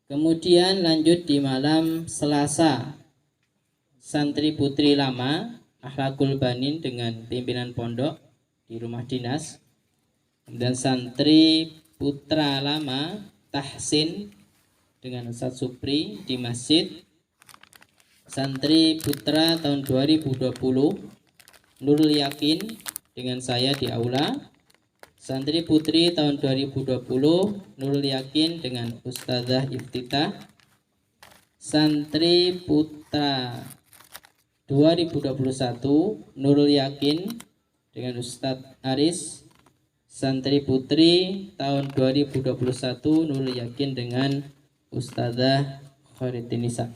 Kemudian lanjut di malam Selasa, santri putri lama akhlakul banin dengan pimpinan pondok di rumah dinas. Dan santri putra lama tahsin dengan Ustadz Supri di masjid. Santri putra tahun 2020 Nurul Yakin dengan saya di aula. Santri putri tahun 2020 Nurul Yakin dengan Ustazah Iftitah. Santri putra 2021 Nurul Yakin dengan Ustadz Aris. Santri putri tahun 2021 Nurul Yakin dengan Ustazah Khairutin Nisa.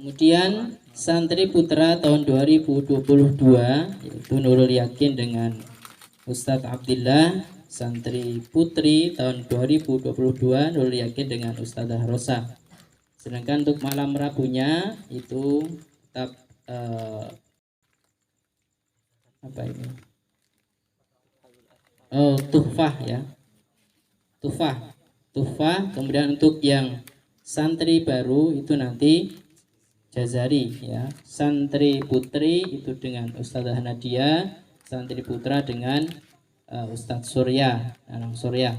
Kemudian santri putra tahun 2022 yaitu Nurul Yakin dengan Ustadz Abdillah. Santri putri tahun 2022 Nurul Yakin dengan Ustazah Rosa. Sedangkan untuk malam Rabunya itu tetap apa ini? Oh, tuhfah ya. Tuhfah. Kemudian untuk yang santri baru itu nanti Jazari ya. Santri putri itu dengan Ustazah Nadia, santri putra dengan Ustadz Surya, Anang Surya.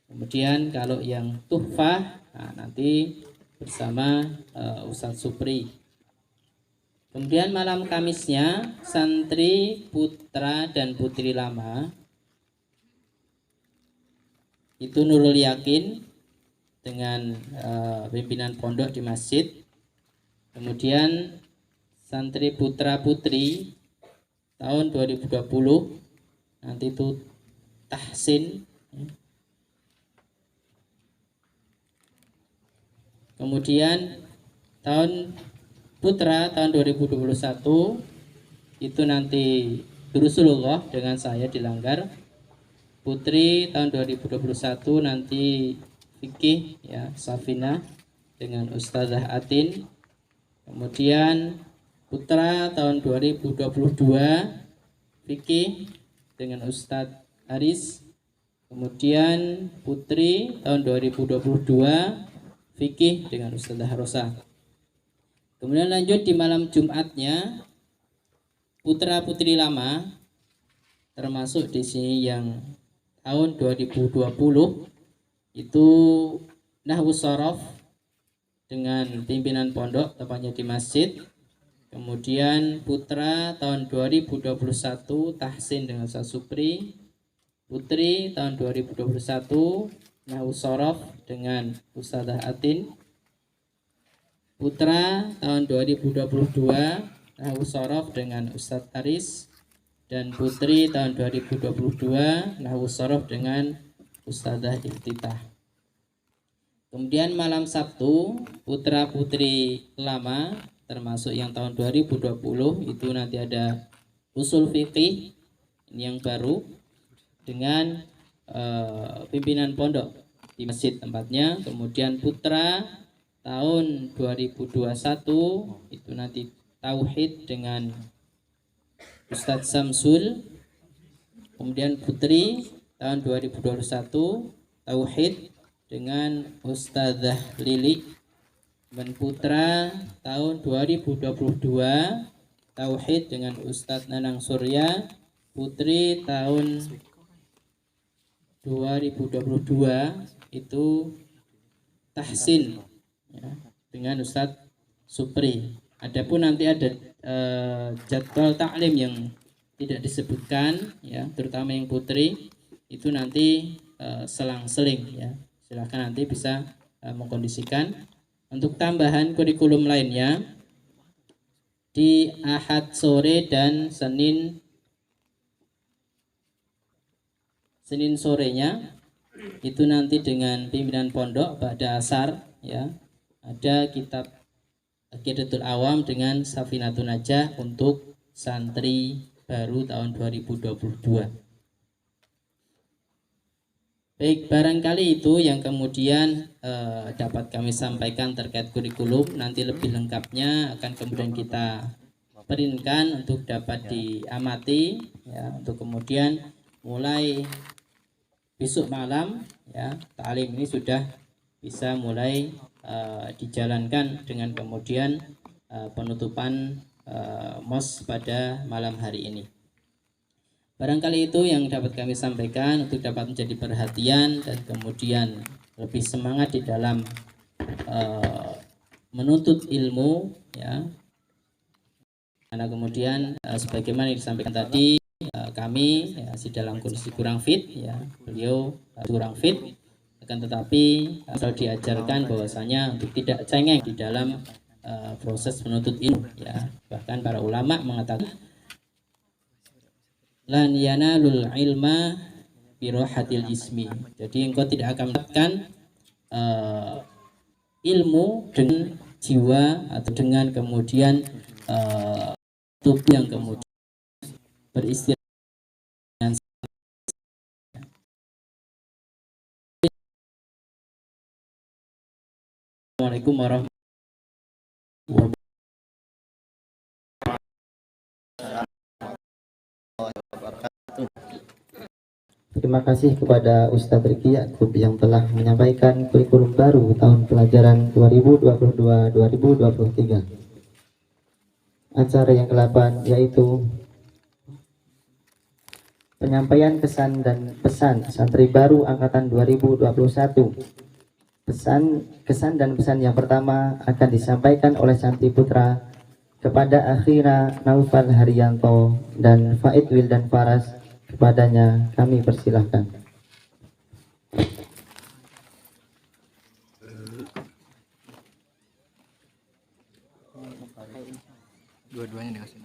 Kemudian kalau yang tuhfah nanti bersama Ustadz Supri. Kemudian malam Kamisnya santri putra dan putri lama itu Nurul Yakin dengan pimpinan pondok di masjid. Kemudian santri putra putri tahun 2020 nanti itu tahsin. Kemudian putra tahun 2021 itu nanti Durusulullah dengan saya di Langgar. Putri tahun 2021 nanti fikih ya, Safina dengan Ustazah Atin. Kemudian putra tahun 2022 fikih dengan Ustadz Aris. Kemudian putri tahun 2022 fikih dengan Ustazah Rosa. Kemudian lanjut di malam Jumatnya putra putri lama termasuk di sini yang tahun 2020 itu Nahwu Shorof dengan pimpinan pondok tepatnya di masjid. Kemudian putra tahun 2021 tahsin dengan Ustaz Supri. Putri tahun 2021 Nahwu Shorof dengan Ustazah Atin. Putra tahun 2022 Nahwu Shorof dengan Ustadz Aris. Dan putri tahun 2022 Nahwu Shorof dengan Ustazah Iftitah. Kemudian malam Sabtu putra putri lama termasuk yang tahun 2020 itu nanti ada usul fikih ini yang baru dengan pimpinan pondok di masjid tempatnya. Kemudian putra tahun 2021 itu nanti tauhid dengan Ustadz Samsul. Kemudian putri tahun 2021 tauhid dengan Ustadzah Lili. Dan putra tahun 2022 tauhid dengan Ustadz Nanang Surya. Putri tahun 2022 itu tahsin ya, dengan Ustadz Supri. Adapun nanti ada jadwal taklim yang tidak disebutkan ya, terutama yang putri itu nanti selang-seling ya. Silahkan nanti bisa mengkondisikan. Untuk tambahan kurikulum lainnya di Ahad sore dan Senin sorenya itu nanti dengan pimpinan pondok pada asar ya, ada kitab Aqidatul Awam dengan Safinatun Najah untuk santri baru tahun 2022. Baik, barangkali itu yang kemudian dapat kami sampaikan terkait kurikulum. Nanti lebih lengkapnya akan kemudian kita printkan untuk dapat diamati ya, untuk kemudian mulai besok malam ya, ta'lim ini sudah bisa mulai dijalankan dengan kemudian penutupan MOS pada malam hari ini. Barangkali itu yang dapat kami sampaikan untuk dapat menjadi perhatian dan kemudian lebih semangat di dalam menuntut ilmu ya. Karena kemudian sebagaimana yang disampaikan tadi kami ya, masih dalam kondisi kurang fit ya, beliau kurang fit, akan tetapi selalu diajarkan bahwasanya untuk tidak cengeng di dalam proses menuntut ilmu ya. Bahkan para ulama mengatakan lan yanalul ilma birohatil jismi. Jadi engkau tidak akan mendapatkan ilmu dengan jiwa atau dengan kemudian tubuh yang kemudian beristirahat. Assalamualaikum warahmatullahi wabarakatuh. Terima kasih kepada Ustadz Riki Yakub yang telah menyampaikan kurikulum baru tahun pelajaran 2022-2023. Acara yang ke-8 yaitu penyampaian kesan dan pesan santri baru angkatan 2021. Kesan dan pesan yang pertama akan disampaikan oleh santri putra kepada Akhira Naufal Haryanto dan Faid Wildan Faras. Kepadanya kami persilahkan. Dua-duanya dikasih.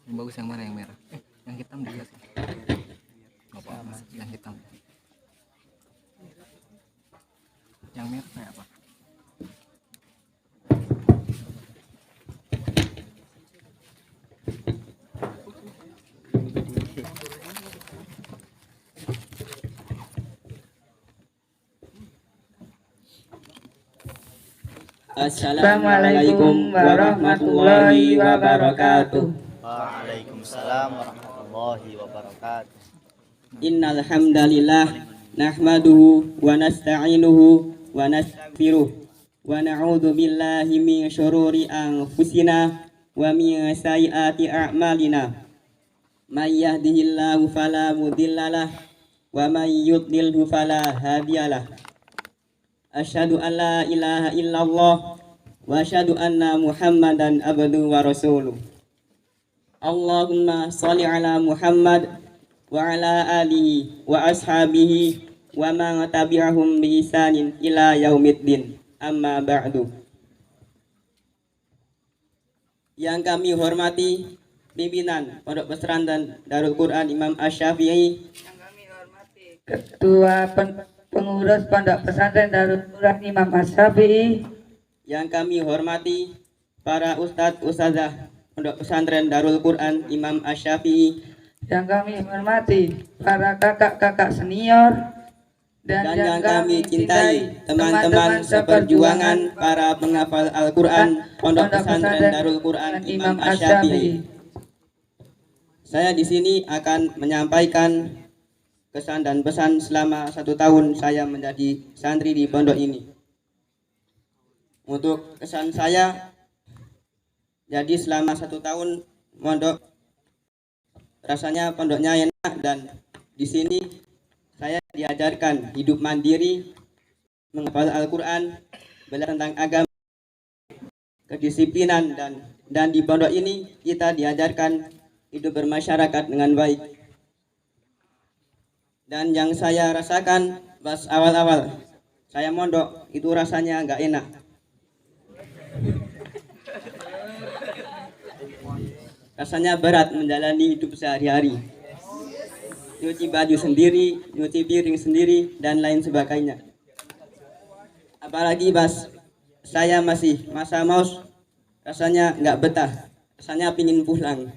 Yang bagus yang mana, yang merah? Yang hitam dikasih. Nggak apa-apa, yang hitam. Yang merah kayak apa? Assalamualaikum warahmatullahi wabarakatuh. Waalaikumsalam warahmatullahi wabarakatuh. Innal hamdalillah nahmaduhu wa nasta'inuhu wa nastaghfiruh wa na'udzu billahi min syururi anfusina wa min sayyiati a'malina. May yahdihillahu fala mudhillalah wa may yudlilhu fala hadiyalah. Asyhadu an la ilaha illallah wa asyhadu anna Muhammadan abduhu wa rasuluh. Allahumma shalli ala Muhammad wa ala alihi wa ashabihi wa man tabi'ahum bi ihsanin ila yaumiddin. Amma ba'du. Yang kami hormati pimpinan Pondok Pesantren Darul Quran Imam Asy-Syafi'i, Ketua pengurus Pondok Pesantren Darul Quran Imam Asy-Syafi'i, yang kami hormati para ustadz ustazah Pondok Pesantren Darul Quran Imam Asy-Syafi'i, yang kami hormati para kakak-kakak senior, dan yang kami cintai teman-teman seperjuangan para penghafal Al-Quran Pondok Pesantren Darul Quran Imam Asy-Syafi'i. Saya di sini akan menyampaikan kesan dan pesan selama 1 tahun saya menjadi santri di pondok ini. Untuk kesan saya, jadi selama 1 tahun mondok, rasanya pondoknya enak, dan di sini saya diajarkan hidup mandiri, menghafal Al-Quran, belajar tentang agama, kedisiplinan, dan di pondok ini kita diajarkan hidup bermasyarakat dengan baik. Dan yang saya rasakan pas awal-awal saya mondok itu rasanya nggak enak. Rasanya berat menjalani hidup sehari-hari. Nyuci baju sendiri, nyuci piring sendiri, dan lain sebagainya. Apalagi pas saya masih masa maus, rasanya nggak betah, rasanya pingin pulang.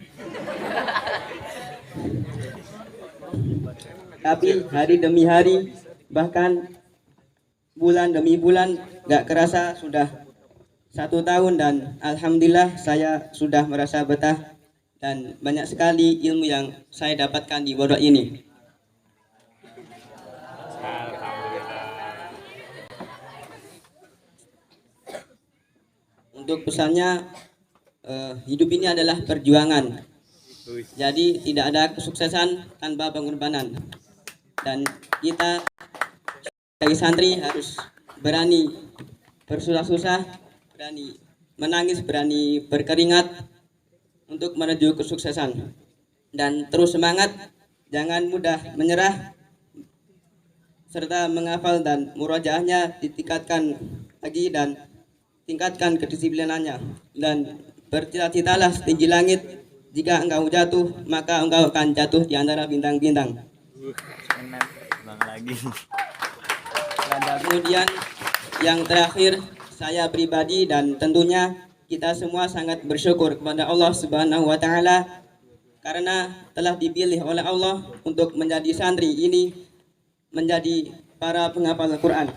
Tapi hari demi hari, bahkan bulan demi bulan, nggak kerasa sudah 1 tahun, dan alhamdulillah saya sudah merasa betah, dan banyak sekali ilmu yang saya dapatkan di pondok ini. Untuk pesannya, hidup ini adalah perjuangan. Jadi tidak ada kesuksesan tanpa pengorbanan. Dan kita sebagai santri harus berani bersusah-susah, berani menangis, berani berkeringat untuk menuju kesuksesan. Dan terus semangat, jangan mudah menyerah, serta menghafal dan murojaahnya ditingkatkan lagi, dan tingkatkan kedisiplinannya. Dan bercita-citalah setinggi langit. Jika engkau jatuh, maka engkau akan jatuh di antara bintang-bintang. Kemudian yang terakhir, saya pribadi dan tentunya kita semua sangat bersyukur kepada Allah Subhanahu wa Ta'ala karena telah dipilih oleh Allah untuk menjadi santri ini, menjadi para penghafal Al-Quran.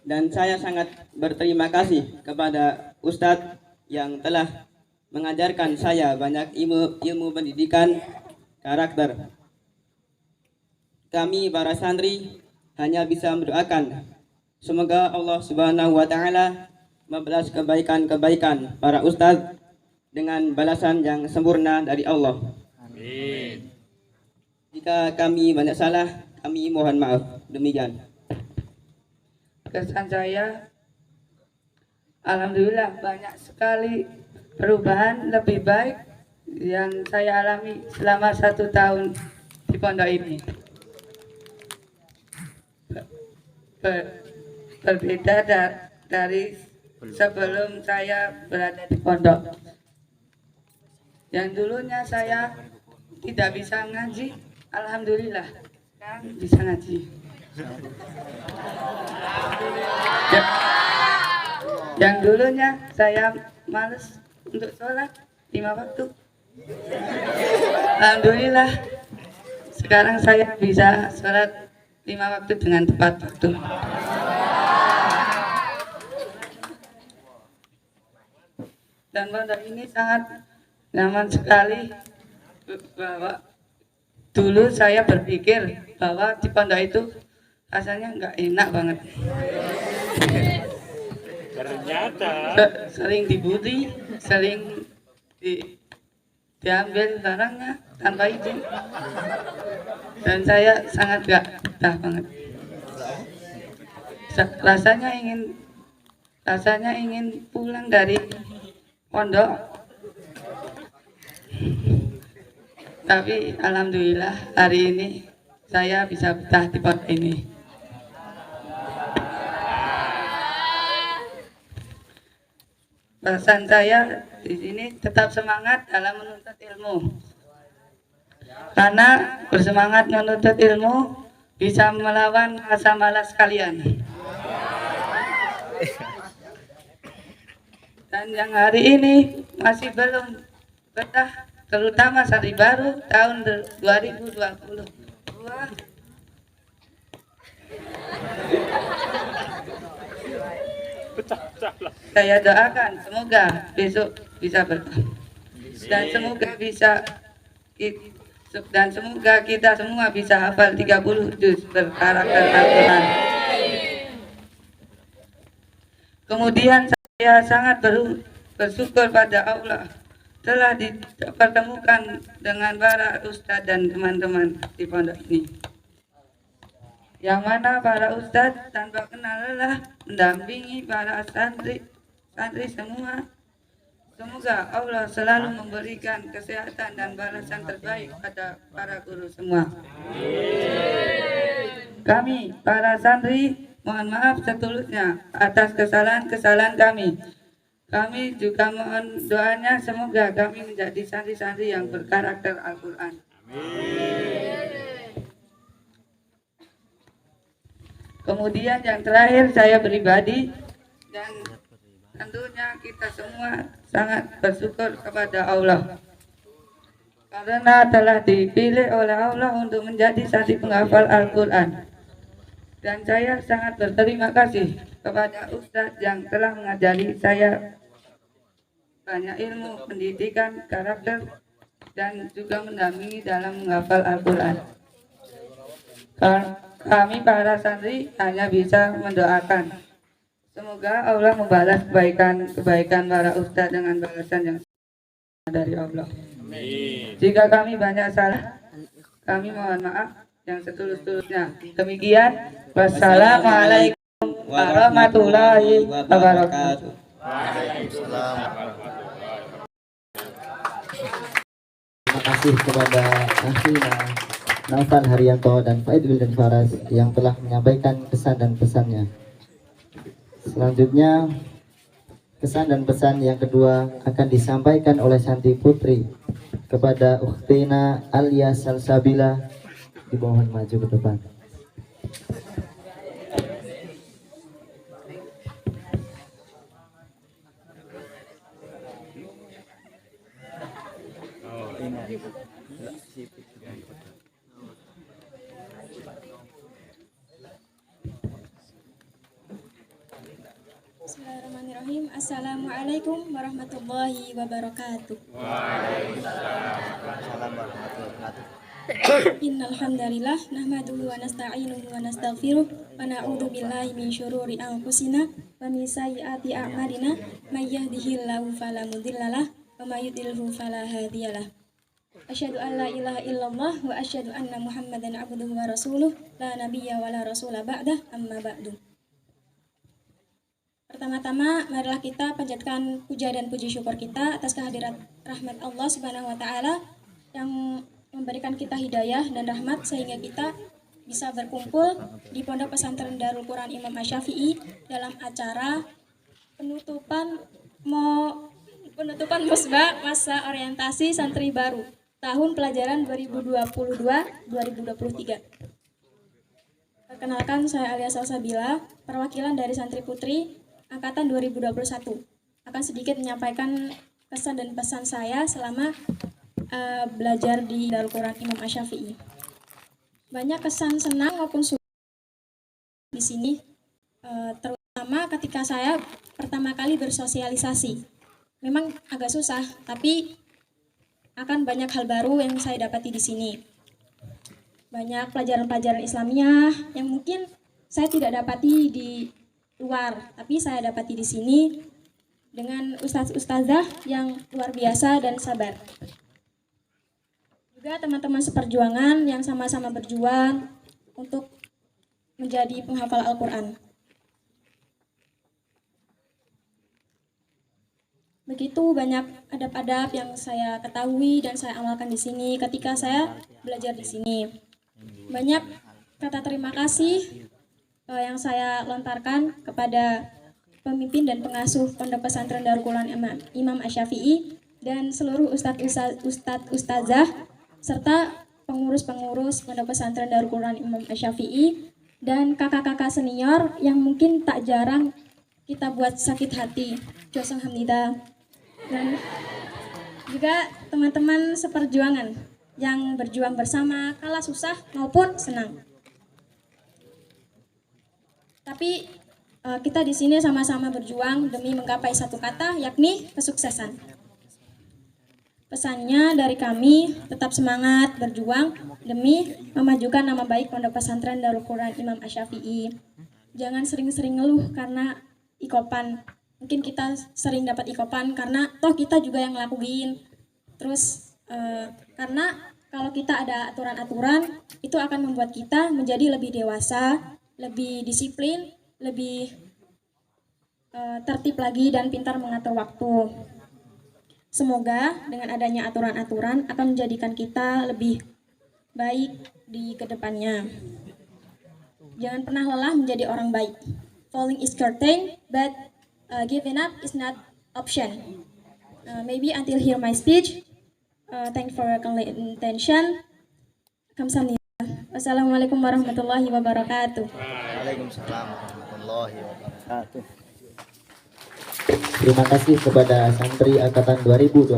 Dan saya sangat berterima kasih kepada Ustadz yang telah mengajarkan saya banyak ilmu pendidikan karakter. Kami para santri hanya bisa mendoakan semoga Allah Subhanahu wa Ta'ala membalas kebaikan-kebaikan para ustadz dengan balasan yang sempurna dari Allah. Amin. Jika kami banyak salah, kami mohon maaf. Demikian. Kesan saya, alhamdulillah banyak sekali perubahan lebih baik yang saya alami selama 1 tahun di pondok ini. Berbeda dari sebelum saya berada di pondok. Yang dulunya saya tidak bisa ngaji, alhamdulillah kan bisa ngaji. Yang dulunya saya malas untuk sholat 5 waktu. Alhamdulillah sekarang saya bisa sholat 5 waktu dengan tepat waktu. Dan pondok ini sangat nyaman sekali, bahwa dulu saya berpikir bahwa di pondok itu rasanya nggak enak banget. Ternyata sering dibully, sering diambil barangnya tanpa izin, dan saya sangat gak betah banget. Rasanya ingin pulang dari pondok, tapi alhamdulillah hari ini saya bisa betah di pondok ini. Pesan saya di sini tetap semangat dalam menuntut ilmu. Karena bersemangat menuntut ilmu bisa melawan rasa malas kalian. Dan yang hari ini masih belum betah, terutama Santri Baru tahun 2020. Wah. Saya doakan semoga besok bisa betah dan semoga kita semua bisa hafal 30 juz berkarakter Al-Quran. Kemudian saya sangat bersyukur pada Allah telah dipertemukan dengan para ustadz dan teman-teman di pondok ini. Yang mana para ustadz tanpa kenal lelah mendampingi para santri semua. Semoga Allah selalu memberikan kesehatan dan balasan terbaik pada para guru semua. Kami para santri mohon maaf setulusnya atas kesalahan-kesalahan kami. Kami juga mohon doanya semoga kami menjadi santri-santri yang berkarakter Al-Quran. Kemudian yang terakhir saya pribadi dan tentunya kita semua sangat bersyukur kepada Allah karena telah dipilih oleh Allah untuk menjadi santri penghafal Al-Quran. Dan saya sangat berterima kasih kepada Ustadz yang telah mengajari saya banyak ilmu, pendidikan, karakter, dan juga mendampingi dalam menghafal Al-Quran. Kami para santri hanya bisa mendoakan semoga Allah membalas kebaikan para ustadz dengan balasan yang dari Allah. Jika kami banyak salah, kami mohon maaf yang setulus-tulusnya. Demikian, wassalamualaikum warahmatullahi wabarakatuh. Terima kasih kepada Akhina Naufal Haryanto dan Faidul dan Faras yang telah menyampaikan kesan dan pesannya. Selanjutnya kesan dan pesan yang kedua akan disampaikan oleh Santri Putri kepada Ukhtina Alia Salsabila. Dimohon maju ke depan. Bismillahirrahmanirrahim. Assalamualaikum warahmatullahi wabarakatuh. Innal hamdalillah nahmaduhu wa nasta'inuhu wa nastaghfiruh wa na'udzu billahi min syururi anfusina wa min sayyiati a'malina may yahdihillahu fala mudhillalah wa may yudhlilhu fala hadiyalah. Asyhadu an la ilaha illallah wa asyhadu anna Muhammadan abduhu wa rasuluh la nabiyya wa la rasula ba'dah amma ba'du. Pertama-tama, marilah kita panjatkan puja dan puji syukur kita atas kehadirat rahmat Allah Subhanahu wa taala yang memberikan kita hidayah dan rahmat sehingga kita bisa berkumpul di Pondok Pesantren Darul Quran Imam Asy-Syafi'i dalam acara penutupan musbah masa orientasi santri baru tahun pelajaran 2022-2023. Perkenalkan, saya Alia Salsabila, perwakilan dari Santri Putri Angkatan 2021. Akan sedikit menyampaikan kesan dan pesan saya selama belajar di Darul Quran Imam Asy-Syafi'i. Banyak kesan senang maupun suka di sini, terutama ketika saya pertama kali bersosialisasi. Memang agak susah, tapi akan banyak hal baru yang saya dapati di sini. Banyak pelajaran-pelajaran Islamiyah yang mungkin saya tidak dapati di luar, tapi saya dapati di sini dengan ustaz-ustazah yang luar biasa dan sabar. Juga teman-teman seperjuangan yang sama-sama berjuang untuk menjadi penghafal Al-Quran. Begitu banyak adab-adab yang saya ketahui dan saya amalkan di sini ketika saya belajar di sini. Banyak kata terima kasih yang saya lontarkan kepada pemimpin dan pengasuh Pondok Pesantren Darul Quran Imam Asy-Syafi'i dan seluruh ustazah serta pengurus-pengurus Pondok Pesantren Darul Quran Imam Asy-Syafi'i, dan kakak-kakak senior yang mungkin tak jarang kita buat sakit hati. Josong Hamnida. Dan juga teman-teman seperjuangan yang berjuang bersama kala susah maupun senang. Tapi kita di sini sama-sama berjuang demi menggapai satu kata, yakni kesuksesan. Pesannya dari kami, tetap semangat berjuang demi memajukan nama baik Pondok Pesantren Darul Quran Imam Asy-Syafi'i. Jangan sering-sering ngeluh karena ikopan. Mungkin kita sering dapat ikopan karena toh kita juga yang ngelakuin. Terus karena kalau kita ada aturan-aturan, itu akan membuat kita menjadi lebih dewasa, lebih disiplin, lebih tertib lagi dan pintar mengatur waktu. Semoga dengan adanya aturan-aturan akan menjadikan kita lebih baik di kedepannya. Jangan pernah lelah menjadi orang baik. Falling is curtain, but giving up is not option. Maybe until hear my speech. Thank you for your kind attention. Kamsahamnida. Wassalamualaikum warahmatullahi wabarakatuh. Waalaikumsalam warahmatullahi wabarakatuh. Terima kasih kepada santri angkatan 2021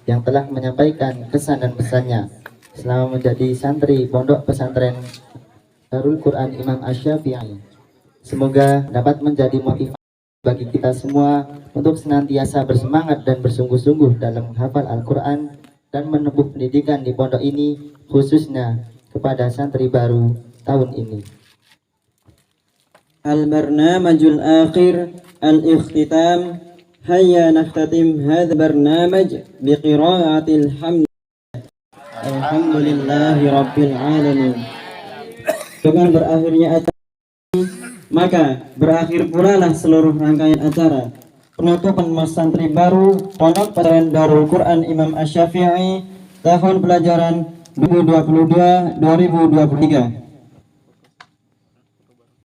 yang telah menyampaikan kesan dan pesannya selama menjadi santri Pondok Pesantren Darul Quran Imam Asy-Syafi'i. Semoga dapat menjadi motivasi bagi kita semua untuk senantiasa bersemangat dan bersungguh-sungguh dalam menghafal Al-Quran dan menempuh pendidikan di pondok ini, khususnya kepada santri baru tahun ini. Al-barnamajul akhir al-ikhtitam. Hayya nakhtatim hadha barnamaj biqiraatil hamd. Alhamdulillahi rabbil alamin. Dengan berakhirnya acara maka berakhir pula lah seluruh rangkaian acara penutupan santri baru Pondok Pesantren Darul Quran Imam Asy-Syafi'i tahun pelajaran 2022-2023.